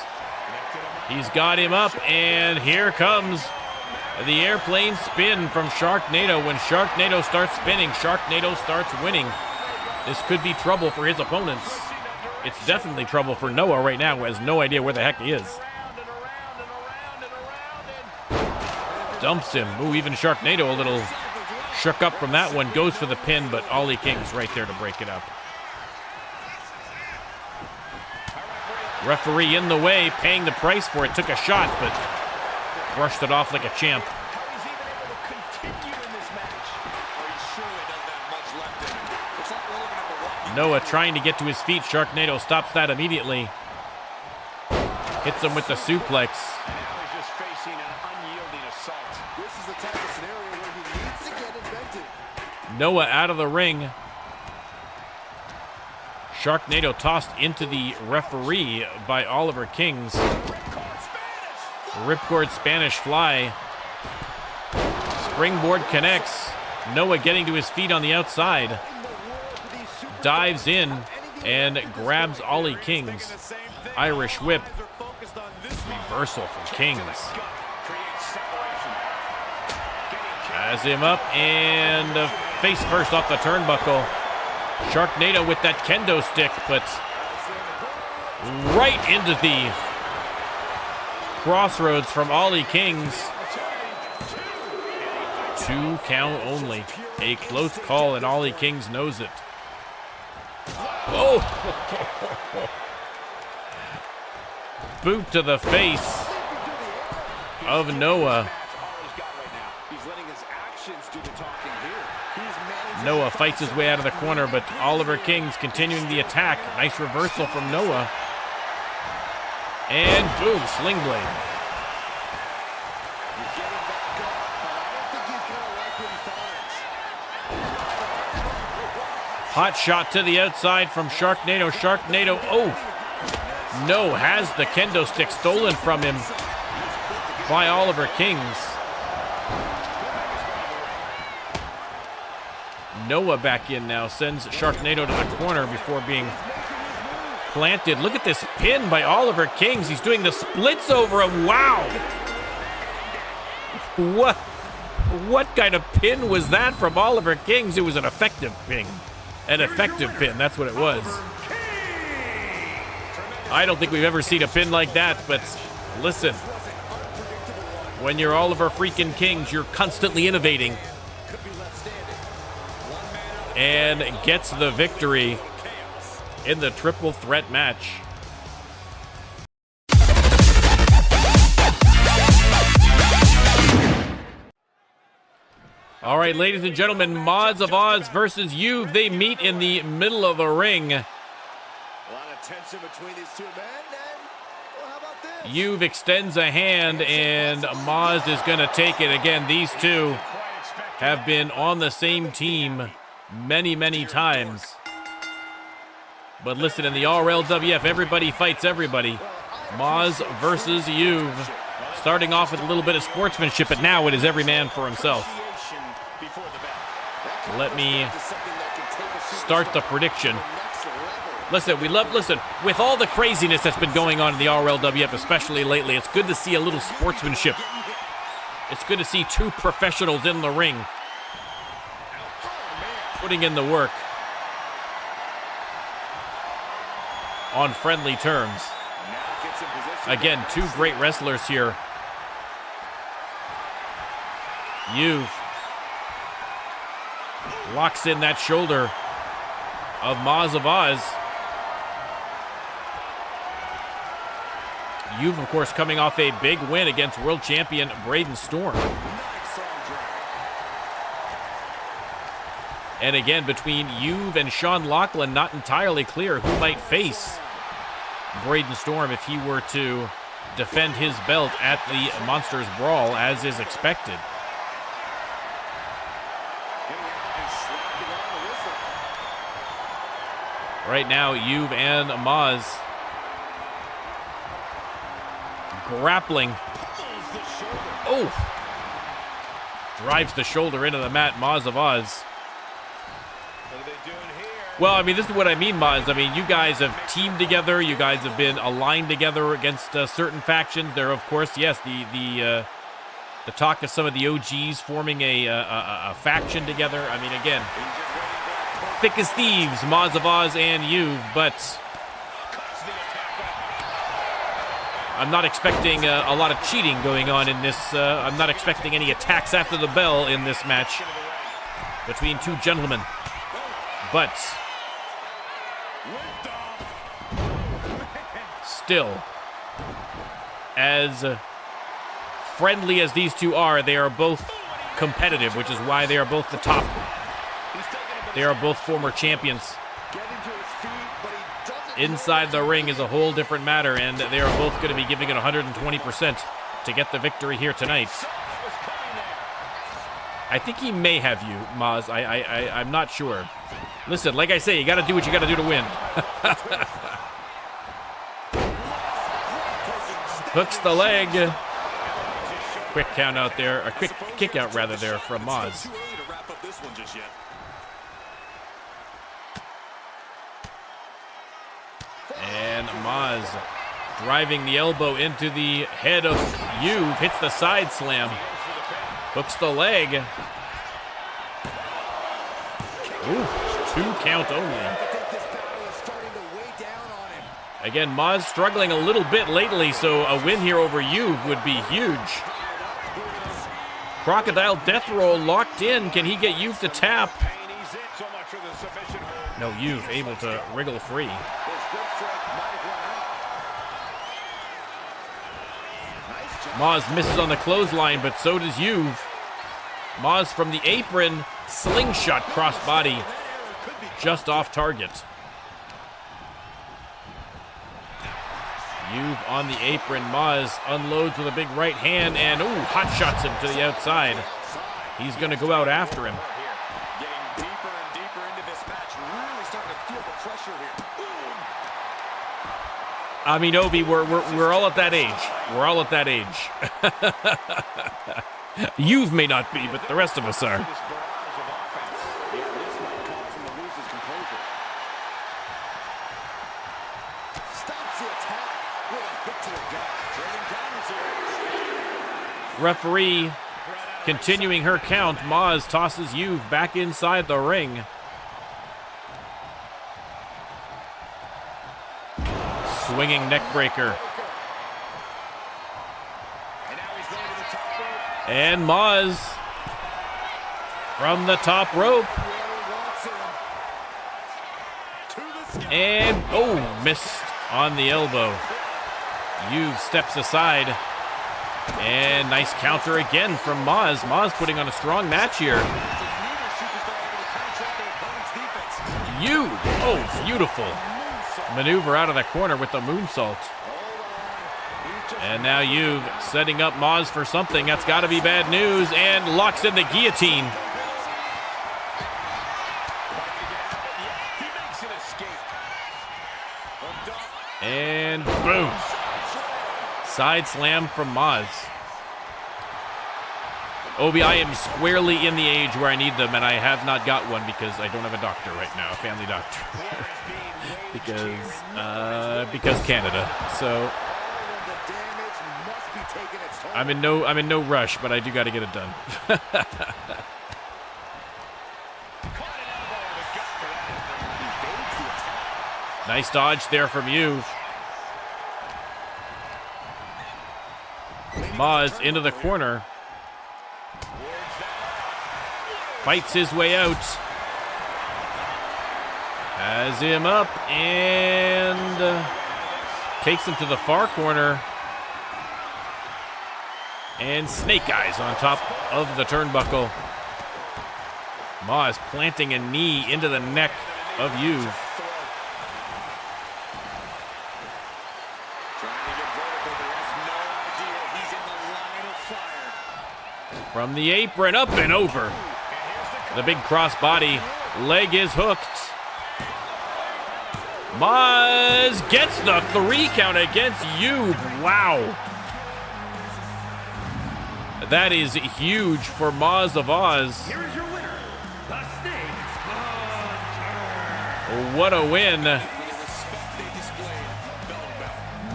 He's got him up, and here comes the airplane spin from Sharknado. When Sharknado starts spinning, Sharknado starts winning. This could be trouble for his opponents. It's definitely trouble for Noah right now, who has no idea where the heck he is. Dumps him. Ooh, even Sharknado a little shook up from that one. Goes for the pin, but Ollie King's right there to break it up. Referee in the way, paying the price for it. Took a shot, but brushed it off like a champ. Noah trying to get to his feet. Sharknado stops that immediately. Hits him with the suplex. Noah out of the ring. Sharknado tossed into the referee by Oliver Kings. Ripcord Spanish fly. Springboard connects. Noah getting to his feet on the outside. Dives in and grabs Ollie Kings. Irish whip. Reversal from Kings. Has him up and face first off the turnbuckle. Sharknado with that kendo stick, but right into the crossroads from Ollie Kings. 2 count only. A close call, and Ollie Kings knows it. Oh! Boot to the face of Noah. Noah fights his way out of the corner, but Oliver Kings continuing the attack. Nice reversal from Noah. And boom, sling blade. Hot shot to the outside from Sharknado. Sharknado, oh! No, has the kendo stick stolen from him by Oliver Kings. Noah back in now, sends Sharknado to the corner before being planted. Look at this pin by Oliver Kings. He's doing the splits over him. Wow! What kind of pin was that from Oliver Kings? It was an effective pin. An effective pin, that's what it was. I don't think we've ever seen a pin like that, but listen. When you're Oliver freaking Kings, you're constantly innovating. And gets the victory in the triple threat match. All right, ladies and gentlemen, Moz of Oz versus Juve. They meet in the middle of the ring. A lot of tension between these two men, and well, how about this? Juve extends a hand, and Moz is going to take it. Again, these two have been on the same team many, many times. But listen, in the RLWF, everybody fights everybody. Moz versus Juve. Starting off with a little bit of sportsmanship, but now it is every man for himself. Let me start the prediction. Listen, with all the craziness that's been going on in the RLWF, especially lately, it's good to see a little sportsmanship. It's good to see two professionals in the ring, putting in the work on friendly terms. Again, two great wrestlers here. Juve locks in that shoulder of Moz of Oz. You've, of course, coming off a big win against world champion Braden Storm. And again, between You've and Sean Lachlan, not entirely clear who might face Braden Storm if he were to defend his belt at the Monsters Brawl, as is expected. Right now, You've and Moz grappling. Oh! Drives the shoulder into the mat, Moz of Oz. Well, I mean, this is what I mean, Moz. I mean, you guys have teamed together. You guys have been aligned together against certain factions. There, of course, yes, the talk of some of the OGs forming a faction together. I mean, again, thick as thieves, Moz of Oz and you, but I'm not expecting a lot of cheating going on in this. I'm not expecting any attacks after the bell in this match between two gentlemen. But still, as friendly as these two are, they are both competitive, which is why they are both the top. They are both former champions. Inside the ring is a whole different matter, and they are both going to be giving it 120% to get the victory here tonight. I think he may have you, Moz. I'm not sure. Listen, like I say, you got to do what you got to do to win. Hooks the leg. Quick count out there, a quick kick out rather there from Moz. And Moz driving the elbow into the head of You've, hits the side slam. Hooks the leg. Ooh, 2 count only. Again, Moz struggling a little bit lately, so a win here over You've would be huge. Crocodile death roll locked in. Can he get You've to tap? No, You've able to wriggle free. Moz misses on the clothesline, but so does You've. Moz from the apron, slingshot crossbody, just off target. You've on the apron, Moz unloads with a big right hand, and ooh, hot shots him to the outside. He's going to go out after him. Getting deeper and deeper into this match, really starting to feel the pressure here. I mean, Obi, we're all at that age. We're all at that age. You've may not be, but the rest of us are. Referee continuing her count. Moz tosses You've back inside the ring. Swinging neck breaker. And Moz from the top rope. And, oh, missed on the elbow. You've steps aside. And nice counter again from Moz. Moz putting on a strong match here. You've, oh, beautiful maneuver out of the corner with the moonsault. And now You've setting up Moz for something. That's got to be bad news. And locks in the guillotine. And boom. Side slam from Moz. Obi, I am squarely in the age where I need them, and I have not got one because I don't have a doctor right now, a family doctor. because Canada. So I'm in no rush, but I do got to get it done. Nice dodge there from You've. Moz into the corner. Fights his way out. Has him up and takes him to the far corner. And snake eyes on top of the turnbuckle. Moz planting a knee into the neck of Juve. From the apron, up and over. The big crossbody. Leg is hooked. Moz gets the 3 count against Juve. Wow. That is huge for Moz of Oz. Here is your winner, the Snake Hunter. What a win.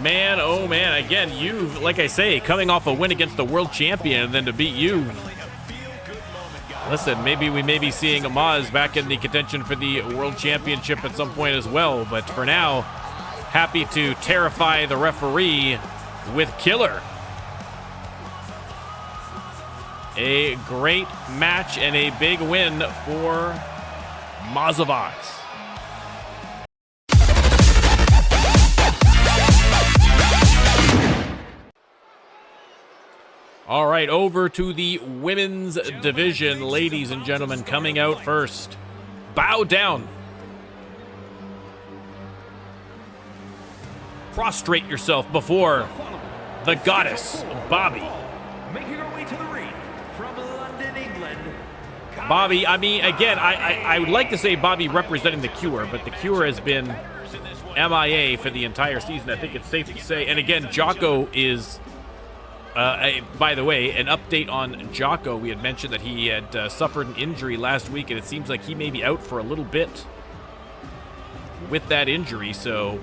Man, oh man, again, Juve, like I say, coming off a win against the world champion and then to beat Juve. Listen, maybe we may be seeing Moz back in the contention for the world championship at some point as well, but for now, happy to terrify the referee with Killer. A great match and a big win for Moz of Oz. All right, over to the women's division, ladies and gentlemen. Coming out first, bow down. Prostrate yourself before the goddess, Bobbie. Making her way to the ring from London, England. Bobbie, I mean, again, I would like to say Bobbie representing the Cure, but the Cure has been MIA for the entire season. I think it's safe to say. And again, Jocko is... by the way, an update on Jocko. We had mentioned that he had suffered an injury last week, and it seems like he may be out for a little bit with that injury. So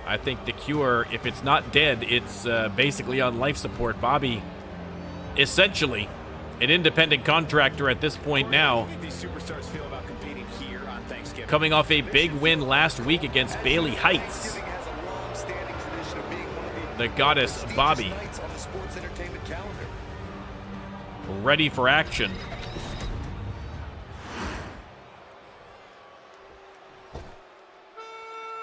I think the Cure, if it's not dead, it's basically on life support. Bobbie, essentially an independent contractor at this point now, coming off a big win last week against Bailey Heights. The goddess Bobbie, ready for action.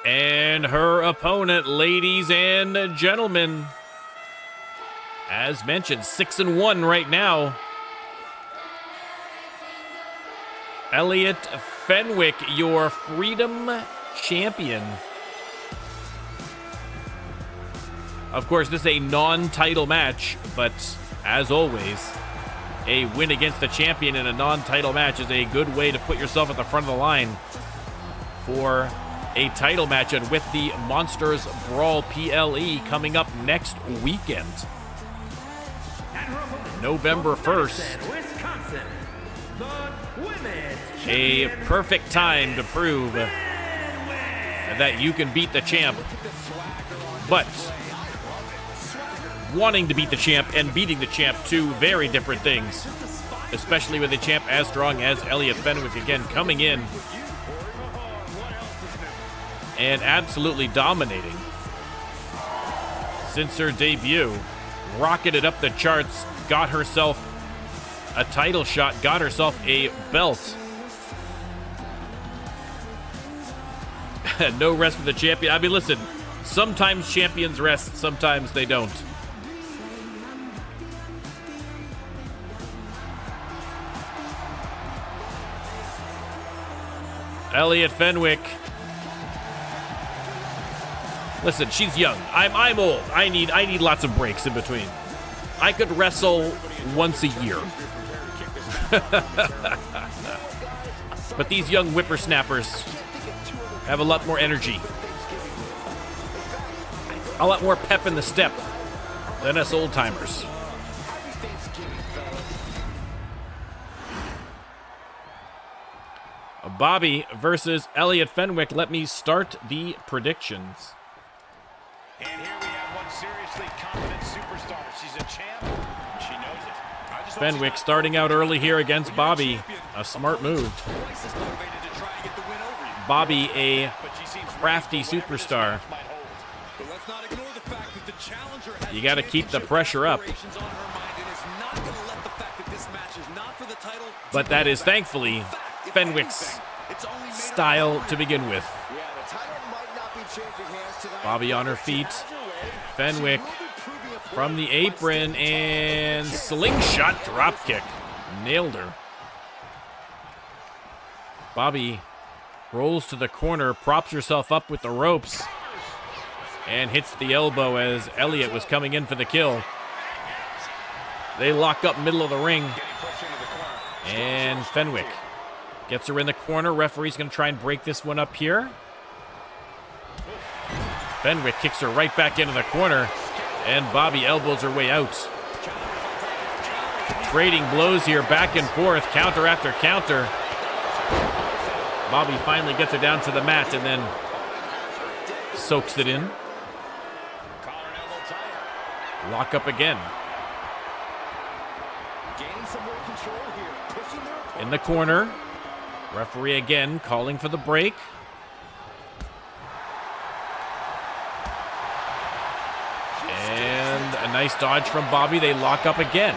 And her opponent, ladies and gentlemen, as mentioned, 6-1 right now. Elliot Fenwick, your Freedom Champion. Of course, this is a non-title match, but as always, a win against the champion in a non-title match is a good way to put yourself at the front of the line for a title match, and with the Monsters Brawl PLE coming up next weekend, November 1st. Wisconsin, the women's A perfect time to prove that you can beat the champ, but wanting to beat the champ and beating the champ, two very different things, especially with a champ as strong as Elliot Fenwick, again coming in and absolutely dominating since her debut. Rocketed up the charts, got herself a title shot, got herself a belt. No rest for the champion. I mean, listen, sometimes champions rest, sometimes they don't. Elliot Fenwick. Listen, she's young. I'm old. I need lots of breaks in between. I could wrestle once a year. But these young whippersnappers have a lot more energy, a lot more pep in the step than us old timers. Bobbie versus Elliot Fenwick. Let me start the predictions. And here we have one seriously confident superstar. She's a champ. She knows it. Fenwick starting out early here against Bobbie. A smart move. Bobbie, a crafty superstar. You got to keep the pressure up. But that is thankfully Fenwick's style to begin with. Bobbie on her feet. Fenwick from the apron, and slingshot drop kick. Nailed her. Bobbie rolls to the corner, props herself up with the ropes, and hits the elbow as Elliot was coming in for the kill. They lock up middle of the ring, and Fenwick gets her in the corner. Referee's going to try and break this one up here. Fenwick kicks her right back into the corner, and Bobbie elbows her way out. Trading blows here, back and forth, counter after counter. Bobbie finally gets her down to the mat and then soaks it in. Lock up again. In the corner. Referee again calling for the break. And a nice dodge from Bobbie. They lock up again.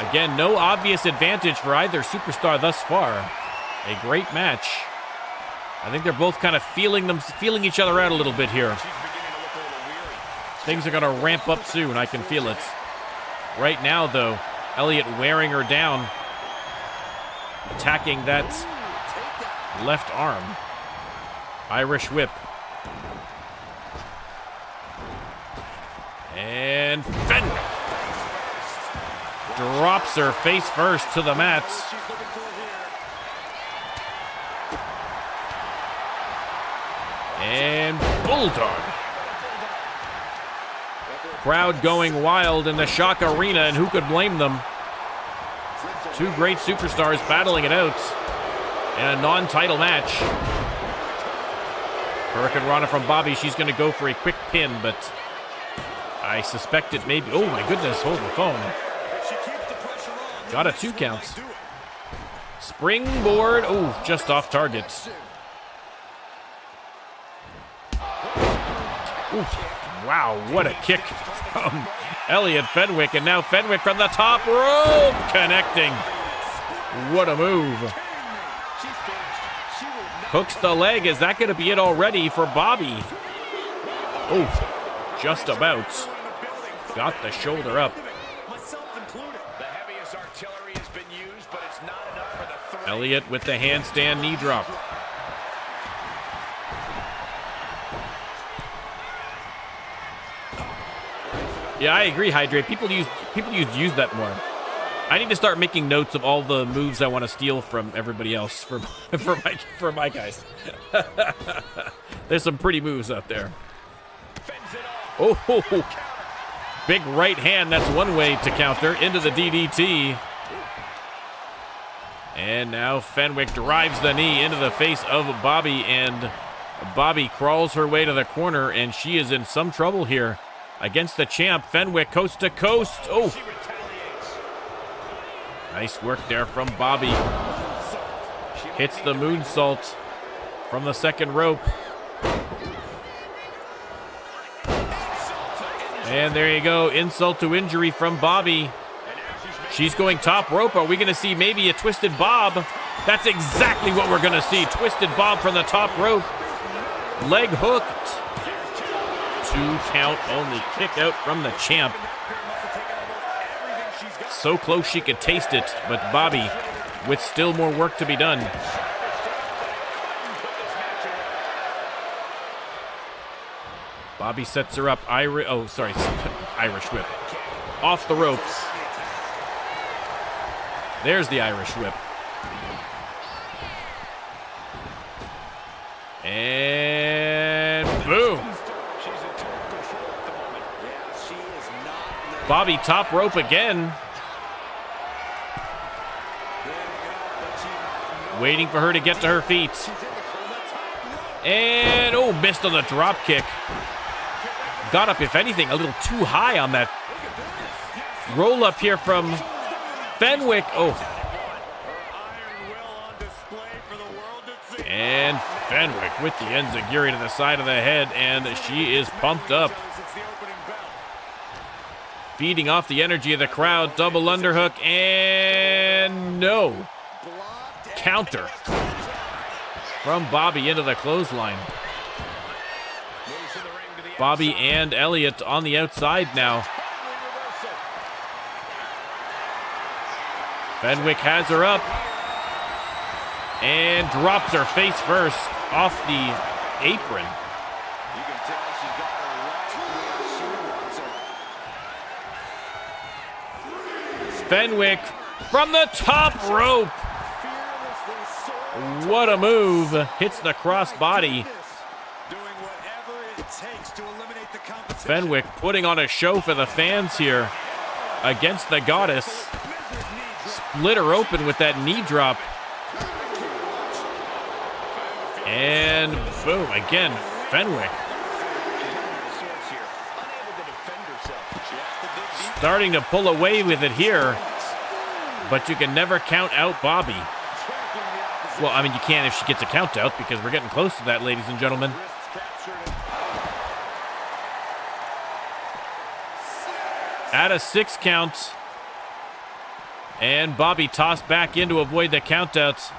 Again, no obvious advantage for either superstar thus far. A great match. I think they're both kind of feeling each other out a little bit here. Things are going to ramp up soon. I can feel it. Right now, though, Elliot wearing her down. Attacking that left arm. Irish whip. And Fenwick drops her face first to the mat. And Bulldog. Crowd going wild in the Shock Arena, and who could blame them? Two great superstars battling it out in a non-title match. Hurricane Rana from Bobbie. She's going to go for a quick pin, but I suspect it may be... Oh, my goodness. Hold the phone. Got a 2 count. Springboard. Oh, just off target. Ooh, wow, what a kick from Elliot Fenwick. And now Fenwick from the top rope connecting. What a move. Hooks the leg. Is that going to be it already for Bobbie? Oh, just about. Got the shoulder up. Elliot with the handstand knee drop. Yeah, I agree, Hydrate. People use that more. I need to start making notes of all the moves I want to steal from everybody else for my guys. There's some pretty moves out there. Oh, big right hand. That's one way to counter into the DDT. And now Fenwick drives the knee into the face of Bobbie, and Bobbie crawls her way to the corner, and she is in some trouble here against the champ. Fenwick coast to coast. Oh, nice work there from Bobbie. Hits the moonsault from the second rope. And there you go, insult to injury from Bobbie. She's going top rope. Are we going to see maybe a twisted bob? That's exactly what we're going to see. Twisted bob from the top rope. Leg hooked. 2 count only. Kick out from the champ. So close she could taste it, but Bobbie with still more work to be done. Bobbie sets her up. Irish whip. Off the ropes. There's the Irish whip. And boom. Bobbie top rope again. Waiting for her to get to her feet. And, oh, missed on the drop kick. Got up, if anything, a little too high on that roll up here from Fenwick. Oh. And Fenwick with the enziguri to the side of the head, and she is pumped up. Feeding off the energy of the crowd. Double underhook, and no. Counter from Bobbie into the clothesline. Bobbie and Elliot on the outside now. Fenwick has her up and drops her face first off the apron. You can tell she's got her right where she wants her. Fenwick from the top rope. What a move. Hits the crossbody. Doing whatever it takes to eliminate the competition. Fenwick putting on a show for the fans here against the Goddess. Split her open with that knee drop. And boom, again, Fenwick. Starting to pull away with it here, but you can never count out Bobbie. Well, I mean, you can if she gets a count out, because we're getting close to that, ladies and gentlemen. At a 6 count. And Bobbie tossed back in to avoid the countouts.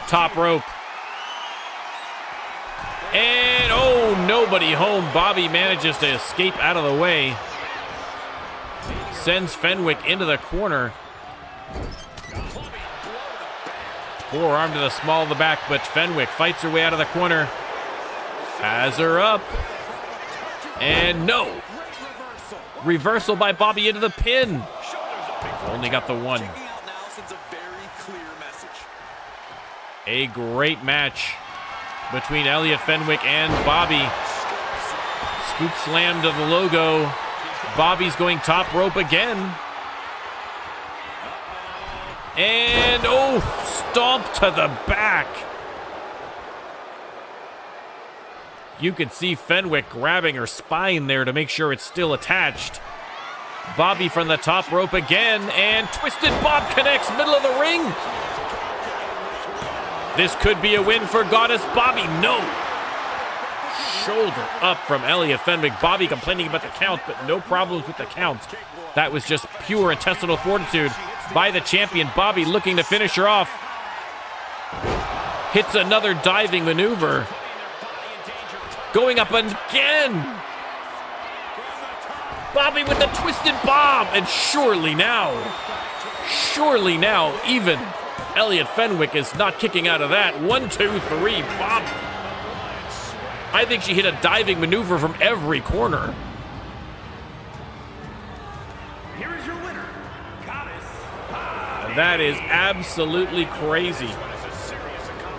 Top rope. And, oh, nobody home. Bobbie manages to escape out of the way. Sends Fenwick into the corner. Forearm to the small of the back, but Fenwick fights her way out of the corner. Has her up. And no. Reversal by Bobbie into the pin. Only got the one. A great match between Elliot Fenwick and Bobbie. Scoop slam to the logo. Bobbie's going top rope again. And, oh, stomp to the back. You can see Fenwick grabbing her spine there to make sure it's still attached. Bobbie from the top rope again, and Twisted Bob connects middle of the ring. This could be a win for Goddess Bobbie. No. Shoulder up from Elliot Fenwick. Bobbie complaining about the count, but no problems with the count. That was just pure intestinal fortitude by the champion. Bobbie looking to finish her off. Hits another diving maneuver. Going up again. Bobbie with the Twisted Bob. And surely now, even Elliot Fenwick is not kicking out of that. 1, 2, 3, Bobbie. I think she hit a diving maneuver from every corner. Here is your winner, Goddess Bobbie. That is absolutely crazy.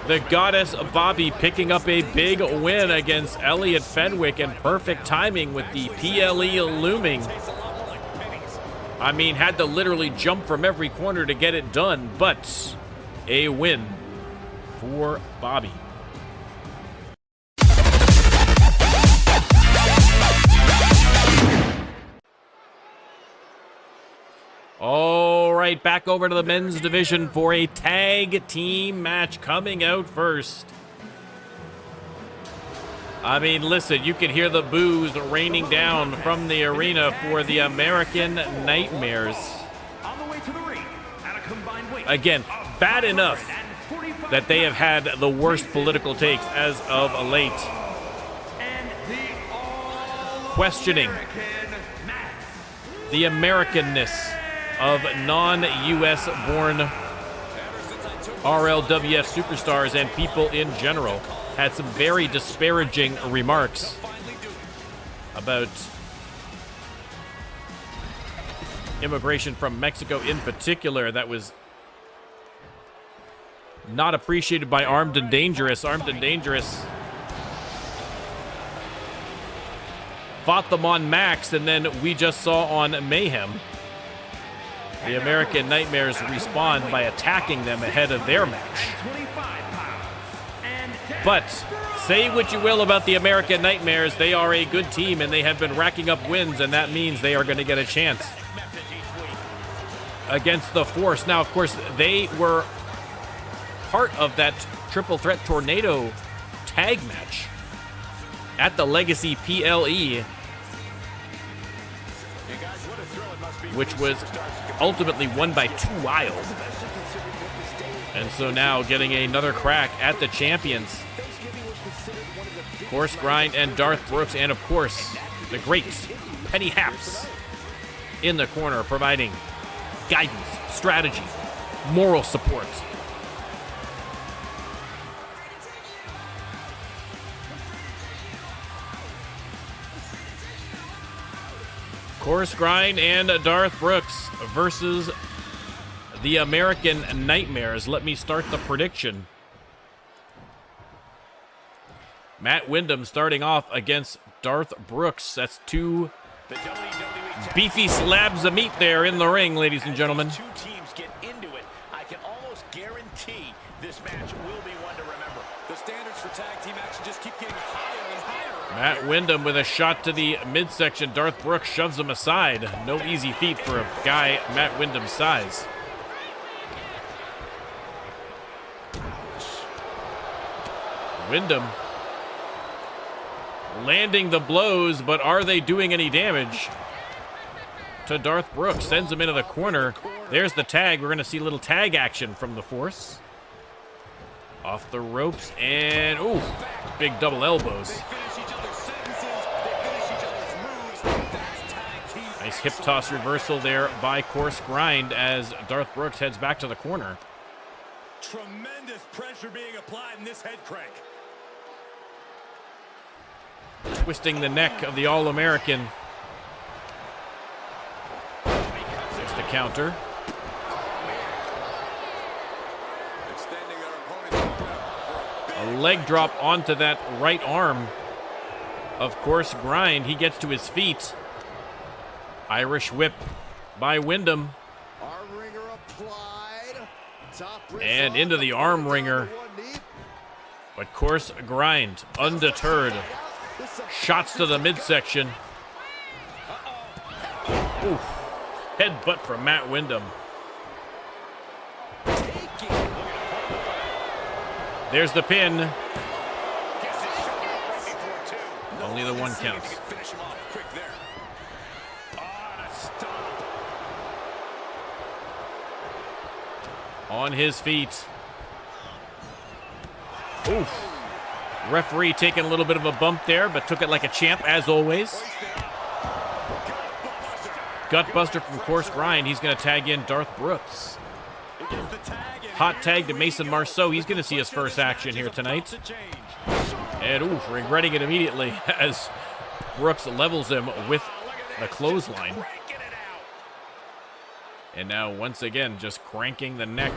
The Goddess Bobbie picking up a big win against Elliot Fenwick, and perfect timing with the PLE looming. I mean, had to literally jump from every corner to get it done, but a win for Bobbie. All right, back over to the men's division for a tag team match. Coming out first. I mean, listen, you can hear the boos raining down from the arena for the American Nightmares. On the way to the ring, at a combined weight Again, bad enough that they have had the worst political takes as of late. and the Questioning the Americanness of non-U.S. born RLWF superstars and people in general. Had some very disparaging remarks about immigration from Mexico in particular that was not appreciated by Armed and Dangerous. Armed and Dangerous fought them on Max, and then we just saw on Mayhem the American Nightmares respond by attacking them ahead of their match. 25 pounds. And But say what you will about the American Nightmares, they are a good team and they have been racking up wins, and that means they are going to get a chance against the Force. Now, of course, they were part of that Triple Threat Tornado tag match at the Legacy PLE, which was ultimately won by 2 Wild. And so now getting another crack at the champions. Course Grind and Darth Brooks, and of course, the great Penny Haps in the corner, providing guidance, strategy, moral support. Course Grind and Darth Brooks versus the American Nightmares. Let me start the prediction. Matt Wyndham starting off against Darth Brooks. That's two beefy slabs of meat there in the ring, ladies and gentlemen. Two teams get into it. I can almost guarantee this match will be one to remember. The standards for tag team action just keep getting higher and higher. Matt Wyndham with a shot to the midsection. Darth Brooks shoves him aside. No easy feat for a guy Matt Wyndham's size. Wyndham landing the blows, but are they doing any damage to Darth Brooks? Sends him into the corner. There's the tag. We're going to see a little tag action from the Force. Off the ropes, and ooh, big double elbows. Nice hip toss reversal there by Course Grind as Darth Brooks heads back to the corner. Tremendous pressure being applied in this head crank. Twisting the neck of the All-American. There's the counter. A leg drop onto that right arm of Course Grind. He gets to his feet. Irish whip by Wyndham. And into the arm wringer. But Course Grind, undeterred. Shots to the midsection. Oof. Headbutt from Matt Wyndham. There's the pin. Only the one counts. On his feet. Oof. Referee taking a little bit of a bump there, but took it like a champ, as always. Gutbuster from Course Grind. He's going to tag in Darth Brooks. Hot tag to Mason Marceau. He's going to see his first action here tonight. And oof, regretting it immediately as Brooks levels him with the clothesline. And now, once again, just cranking the neck.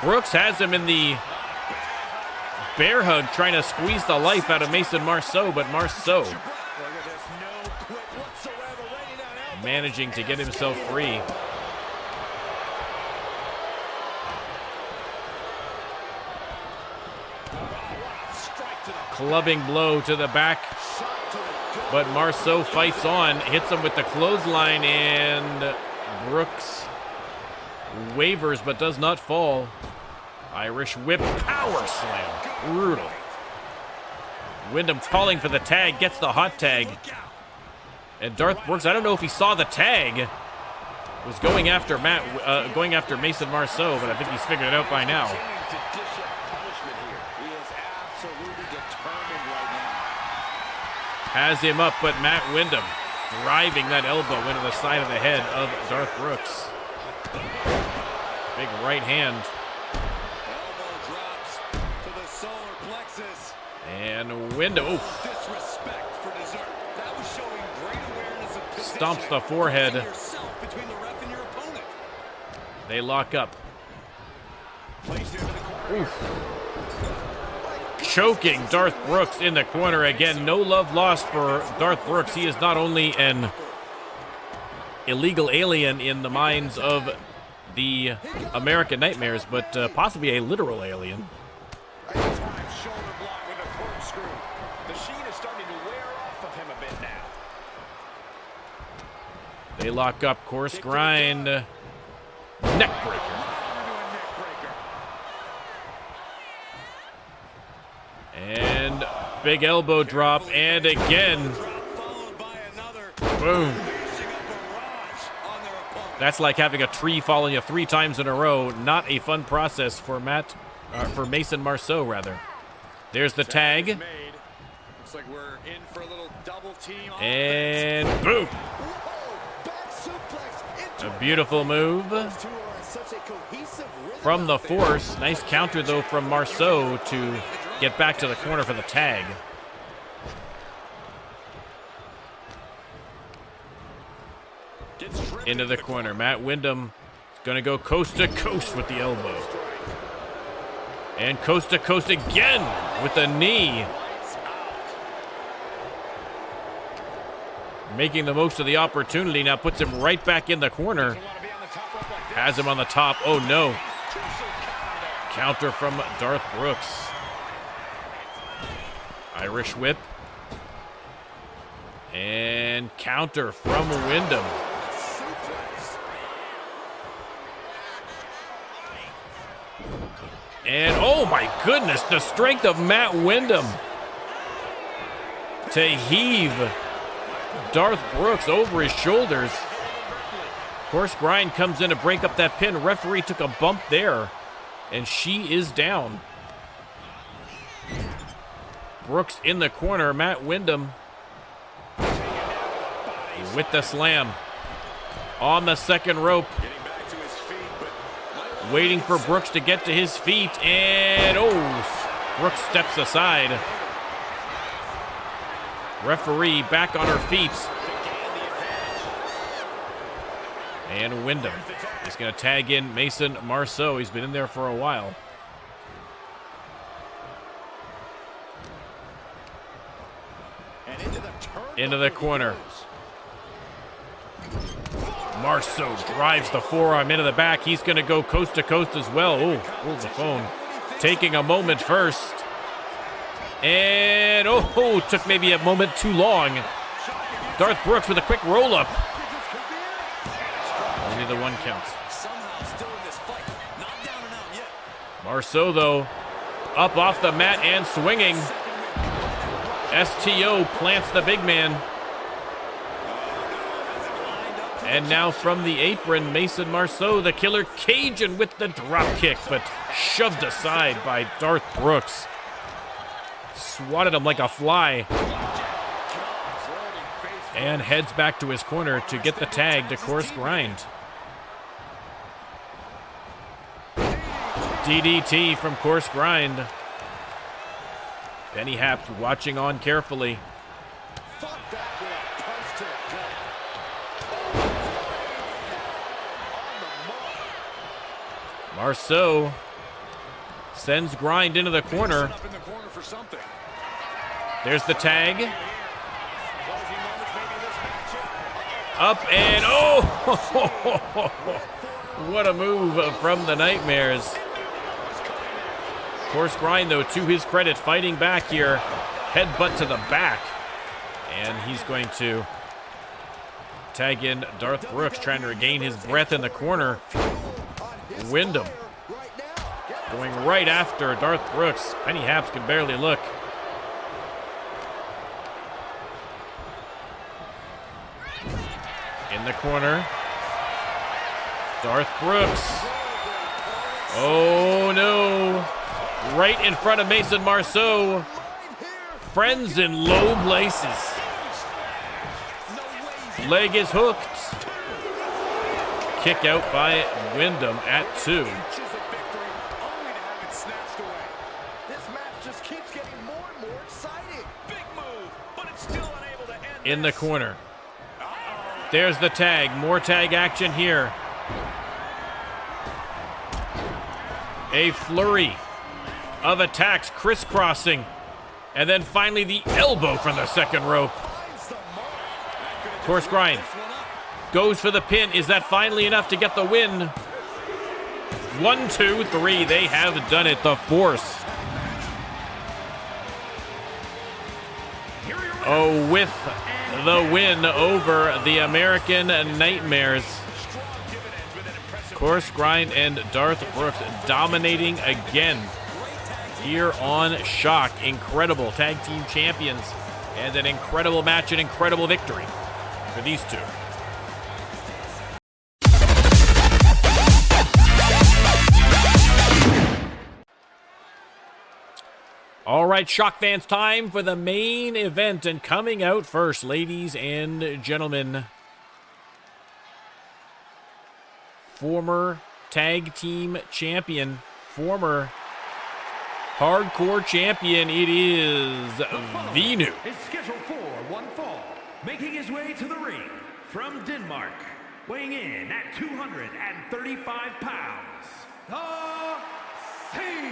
Brooks has him in the bear hug, trying to squeeze the life out of Mason Marceau, but Marceau managing to get himself free. Clubbing blow to the back, but Marceau fights on, hits him with the clothesline, and Brooks wavers but does not fall. Irish whip, power slam, brutal. Wyndham calling for the tag, gets the hot tag. And Darth Brooks, I don't know if he saw the tag, was going after Mason Marceau, but I think he's figured it out by now. Has him up, but Matt Wyndham driving that elbow into the side of the head of Darth Brooks. Big right hand. And Wyndham, stomps the forehead. They lock up. Oof. Choking Darth Brooks in the corner again. No love lost for Darth Brooks. He is not only an illegal alien in the minds of the American Nightmares, but possibly a literal alien. They lock up. Course Grind. Neckbreaker. And big elbow drop. And again. Boom. That's like having a tree fall on you 3 times in a row. Not a fun process for Mason Marceau, rather. There's the tag. Looks like we're in for a little double team. And boom. A beautiful move from the Force. Nice counter, though, from Marceau to get back to the corner for the tag. Into the corner. Matt Windham is going to go coast to coast with the elbow. And coast to coast again with the knee. Making the most of the opportunity. Now puts him right back in the corner. Has him on the top. Oh, no. Counter from Darth Brooks. Irish whip. And counter from Windham. And oh my goodness, the strength of Matt Windham to heave Darth Brooks over his shoulders. Course Grind comes in to break up that pin. Referee took a bump there, and she is down. Brooks in the corner. Matt Windham with the slam on the second rope. Waiting for Brooks to get to his feet, and oh, Brooks steps aside. Referee back on her feet. And Windham is going to tag in Mason Marceau. He's been in there for a while. Into the corner. Marceau drives the forearm into the back. He's going to go coast to coast as well. Oh, holds the phone. Taking a moment first. And oh, took maybe a moment too long. Darth Brooks with a quick roll-up. Only the 1 count. Marceau, though, up off the mat and swinging. STO plants the big man. And now from the apron, Mason Marceau, the Killer Cajun with the drop kick, but shoved aside by Darth Brooks. Swatted him like a fly. And heads back to his corner to get the tag to Course Grind. DDT from Course Grind. Penny Haps watching on carefully. Marceau sends Grind into the corner. There's the tag. Up and oh! What a move from the Nightmares. Course Grind, though, to his credit, fighting back here. Headbutt to the back. And he's going to tag in Darth Brooks, trying to regain his breath in the corner. Windham going right after Darth Brooks. Penny Haps can barely look. In the corner, Darth Brooks. Oh no. Right in front of Mason Marceau. Friends in low places. Leg is hooked. Kick out by Windham at 2. In the corner. There's the tag. More tag action here. A flurry of attacks crisscrossing. And then finally the elbow from the second rope. Course Grind goes for the pin. Is that finally enough to get the win? 1, 2, 3. They have done it. The Force. Oh, with the win over the American Nightmares. Course Grind and Darth Brooks dominating again here on Shock. Incredible tag team champions and an incredible match, an incredible victory for these two. All right, Shock fans, time for the main event. And coming out first, ladies and gentlemen, former tag team champion, former hardcore champion, it is Vinu. Is scheduled for one fall, making his way to the ring from Denmark, weighing in at 235 pounds,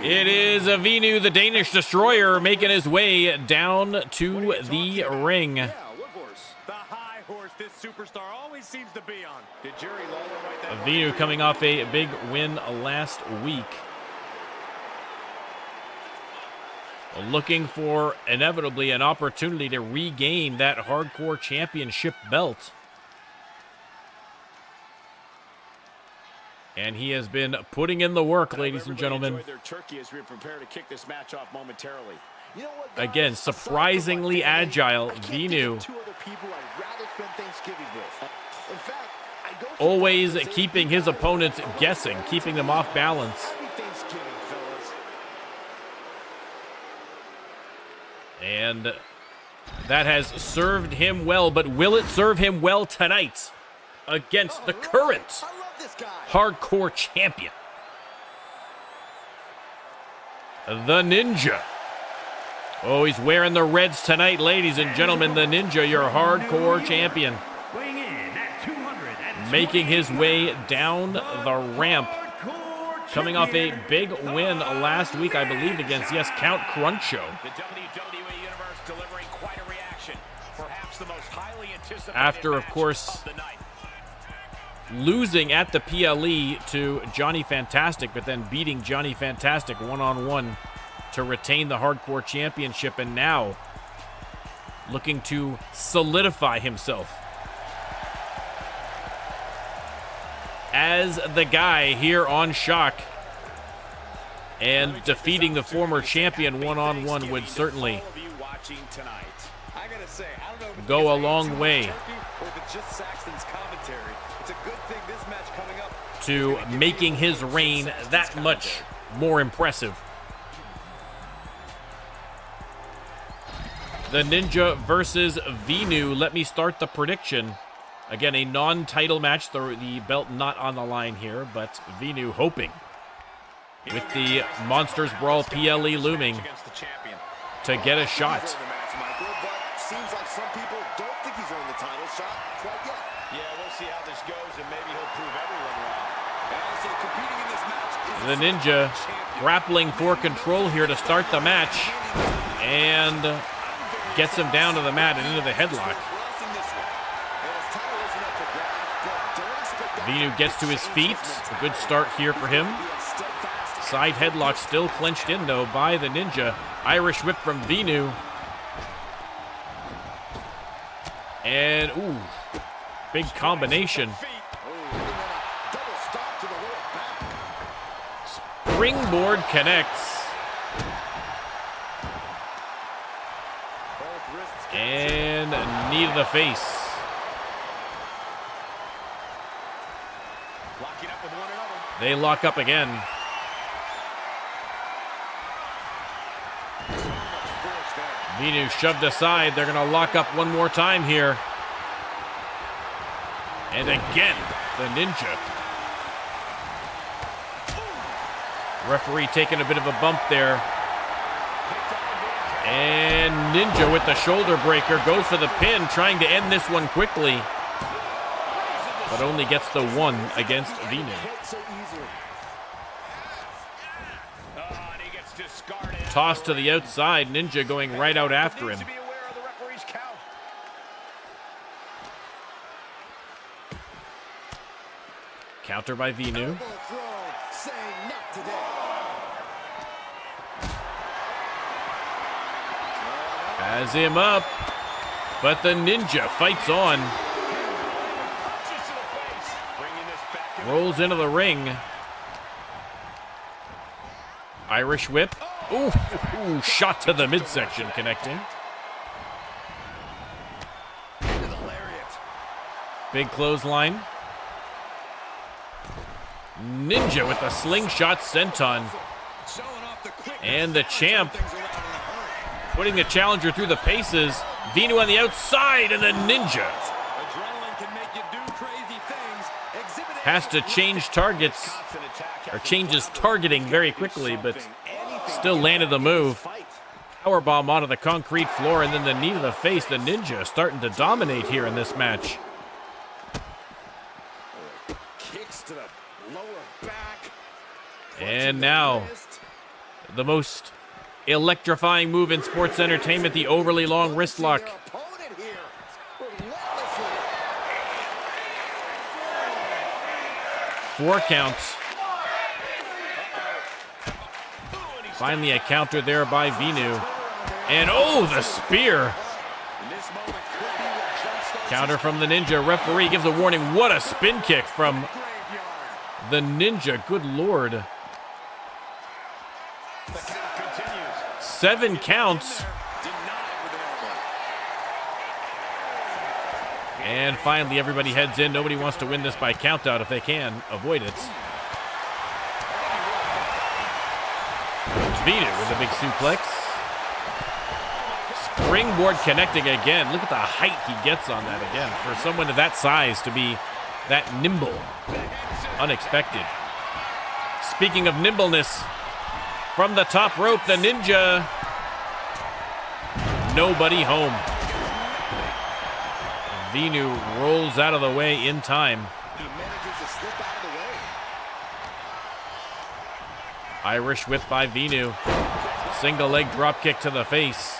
It is Vinu, the Danish Destroyer, making his way down to the ring. Yeah, what horse? The high horse this superstar always seems to be on. Did Jerry Lawler write that? Vinu coming off a big win last week. Looking for, inevitably, an opportunity to regain that hardcore championship belt. And he has been putting in the work, ladies and gentlemen. Enjoyed their turkey as we prepare to kick this match off momentarily. You know what, guys? Again, surprisingly agile, I can't Vinu. think of two other people I'd rather spend Thanksgiving with. In fact, I go Always so far as to say keeping his opponents guessing, keeping them off balance. Happy Thanksgiving, fellas. And that has served him well, but will it serve him well tonight against the current I love this guy. hardcore champion, the Ninja? Oh, he's wearing the reds tonight, ladies and gentlemen. The Ninja, your hardcore champion, weighing in at 200 making his way down the ramp. Coming off a big win last week, I believe, against, yes, Count Cruncho. The WWE Universe delivering quite a reaction. Perhaps the most highly anticipated After, of match course, of the night. losing at the PLE to Johnny Fantastic, but then beating Johnny Fantastic one-on-one to retain the hardcore championship, and now looking to solidify himself as the guy here on Shock. And defeating the former champion one-on-one would certainly go a long way to making his reign that much more impressive. The Ninja versus Vinu. Let me start the prediction. Again, a non-title match, the belt not on the line here, but Vinu hoping, with the Monsters Brawl PLE looming, to get a shot. Seems like some people don't think he's earned the title shot quite yet. Yeah, we'll see how this goes, and maybe he'll prove everyone wrong. And also competing in this match is The Ninja grappling for control here to start the match, and gets him down to the mat and into the headlock. Vinu gets to his feet. A good start here for him. Side headlock still clenched in, though, by the Ninja. Irish whip from Vinu. And, ooh, big combination. Springboard connects. And knee to the face. They lock up again. Vinu shoved aside. They're going to lock up one more time here. And again, the Ninja. Referee taking a bit of a bump there. And Ninja with the shoulder breaker goes for the pin, trying to end this one quickly, but only gets the one against Vinu. Toss to the outside, Ninja going right out after him. Counter by Vinu. Has him up, but the Ninja fights on. Rolls into the ring. Irish whip. Ooh, ooh, shot to the midsection connecting. Big clothesline. Ninja with the slingshot senton. And the champ Putting the challenger through the paces. Vinu on the outside, and the Ninja Adrenaline can make you do crazy things. has to change targets, or changes targeting very quickly, but still landed the move. Powerbomb onto the concrete floor, and then the knee to the face. The Ninja starting to dominate here in this match. Kicks to the lower back. And now, the most electrifying move in sports entertainment, the overly long wrist lock. Opponent here. Relentlessly. 4 counts. Finally a counter there by Vinu. And oh, the spear. Counter from the Ninja. Referee gives a warning. What a spin kick from the Ninja. Good Lord. 7 counts. And finally everybody heads in. Nobody wants to win this by countout if they can avoid it. Vinu with a big suplex. Springboard connecting again. Look at the height he gets on that again. For someone of that size to be that nimble. Unexpected. Speaking of nimbleness, from the top rope, the Ninja. Nobody home. Vinu rolls out of the way in time. He manages to slip out of the way. Irish whip by Vinu. Single leg drop kick to the face.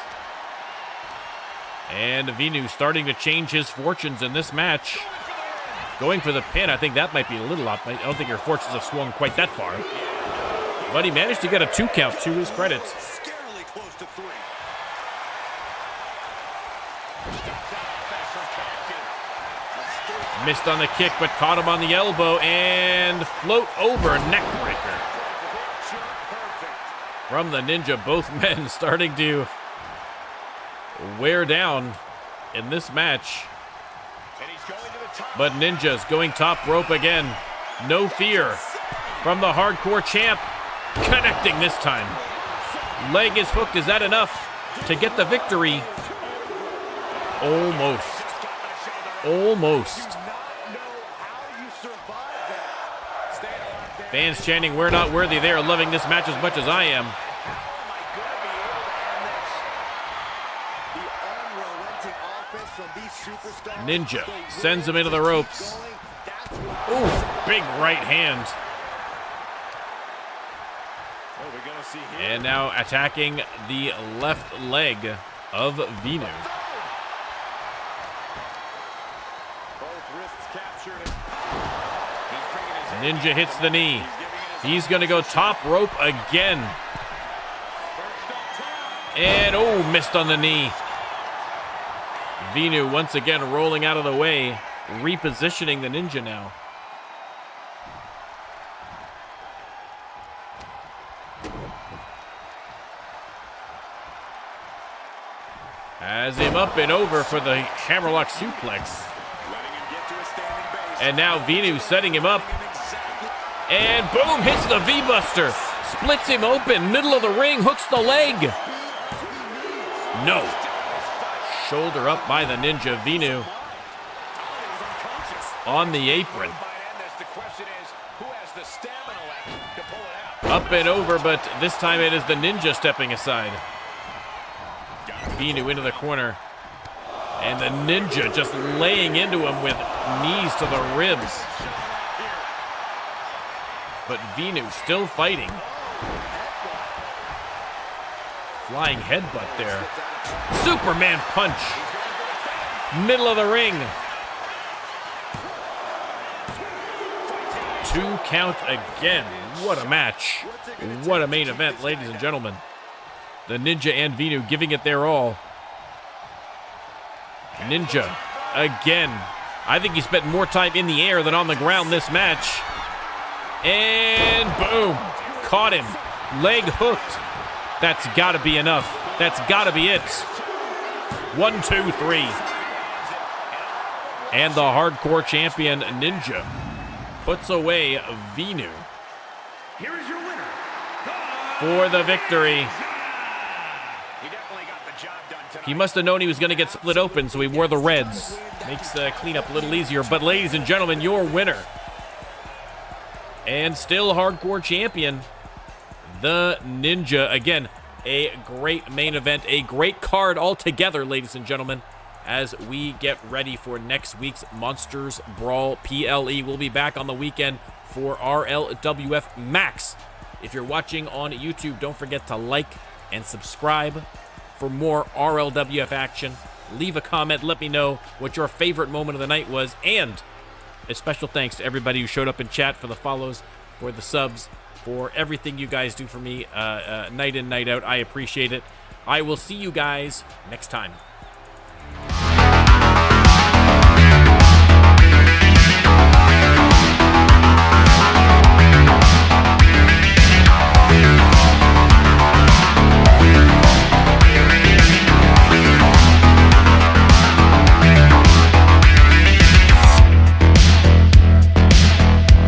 And Vinu starting to change his fortunes in this match. Going for the pin. I think that might be a little up. I don't think your fortunes have swung quite that far. But he managed to get a 2 count to his credit. Scarily close to 3. Missed on the kick, but caught him on the elbow and float over neck breaker. From the Ninja, both men starting to wear down in this match. But Ninja's going top rope again. No fear from the hardcore champ. Connecting this time. Leg is hooked. Is that enough to get the victory? Almost. Almost. Fans chanting, "We're not worthy." They are loving this match as much as I am. Ninja sends him into the ropes. Ooh, big right hand. And now attacking the left leg of Vinu. Ninja hits the knee. He's going to go top rope again. And oh, missed on the knee. Vinu once again rolling out of the way, repositioning the Ninja now. Has him up and over for the hammerlock suplex. And now Vinu setting him up. And boom, hits the V-Buster. Splits him open, middle of the ring, hooks the leg. No. Shoulder up by the Ninja. Vinu on the apron. Up and over, but this time it is the Ninja stepping aside. Vinu into the corner. And the Ninja just laying into him with knees to the ribs. But Vinu still fighting. Flying headbutt there. Superman punch. Middle of the ring. 2 count again. What a match. What a main event, ladies and gentlemen. The Ninja and Vinu giving it their all. Ninja again. I think he spent more time in the air than on the ground this match. And boom. Caught him. Leg hooked. That's got to be enough. That's got to be it. 1, 2, 3. And the hardcore champion Ninja puts away Vinu Here is your winner, for the victory. He definitely got the He must have known he was going to get split open, so he wore the reds. Makes the cleanup a little easier. But ladies and gentlemen, your winner, and still hardcore champion, the Ninja. Again, a great main event, a great card altogether, ladies and gentlemen, as we get ready for next week's Monsters Brawl PLE. We'll be back on the weekend for RLWF Max. If you're watching on YouTube, don't forget to like and subscribe for more RLWF action. Leave a comment, let me know what your favorite moment of the night was, and a special thanks to everybody who showed up in chat for the follows, for the subs, for everything you guys do for me night in, night out. I appreciate it. I will see you guys next time.